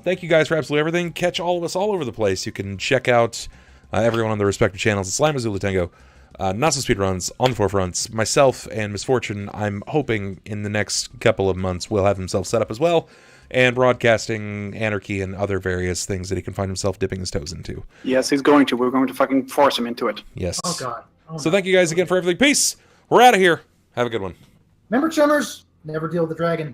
Thank you guys for absolutely everything. Catch all of us all over the place. You can check out everyone on their respective channels. It's LimaZuluTango, NotSoSpeedRuns, OnTheForeFront, myself, and Misfortune. I'm hoping in the next couple of months will have himself set up as well, and broadcasting Anarchy and other various things that he can find himself dipping his toes into. Yes, he's going to. We're going to fucking force him into it. Yes. Oh God. Oh, So no. thank you guys again for everything. Peace. We're out of here. Have a good one. Remember, chummers, never deal with the dragon.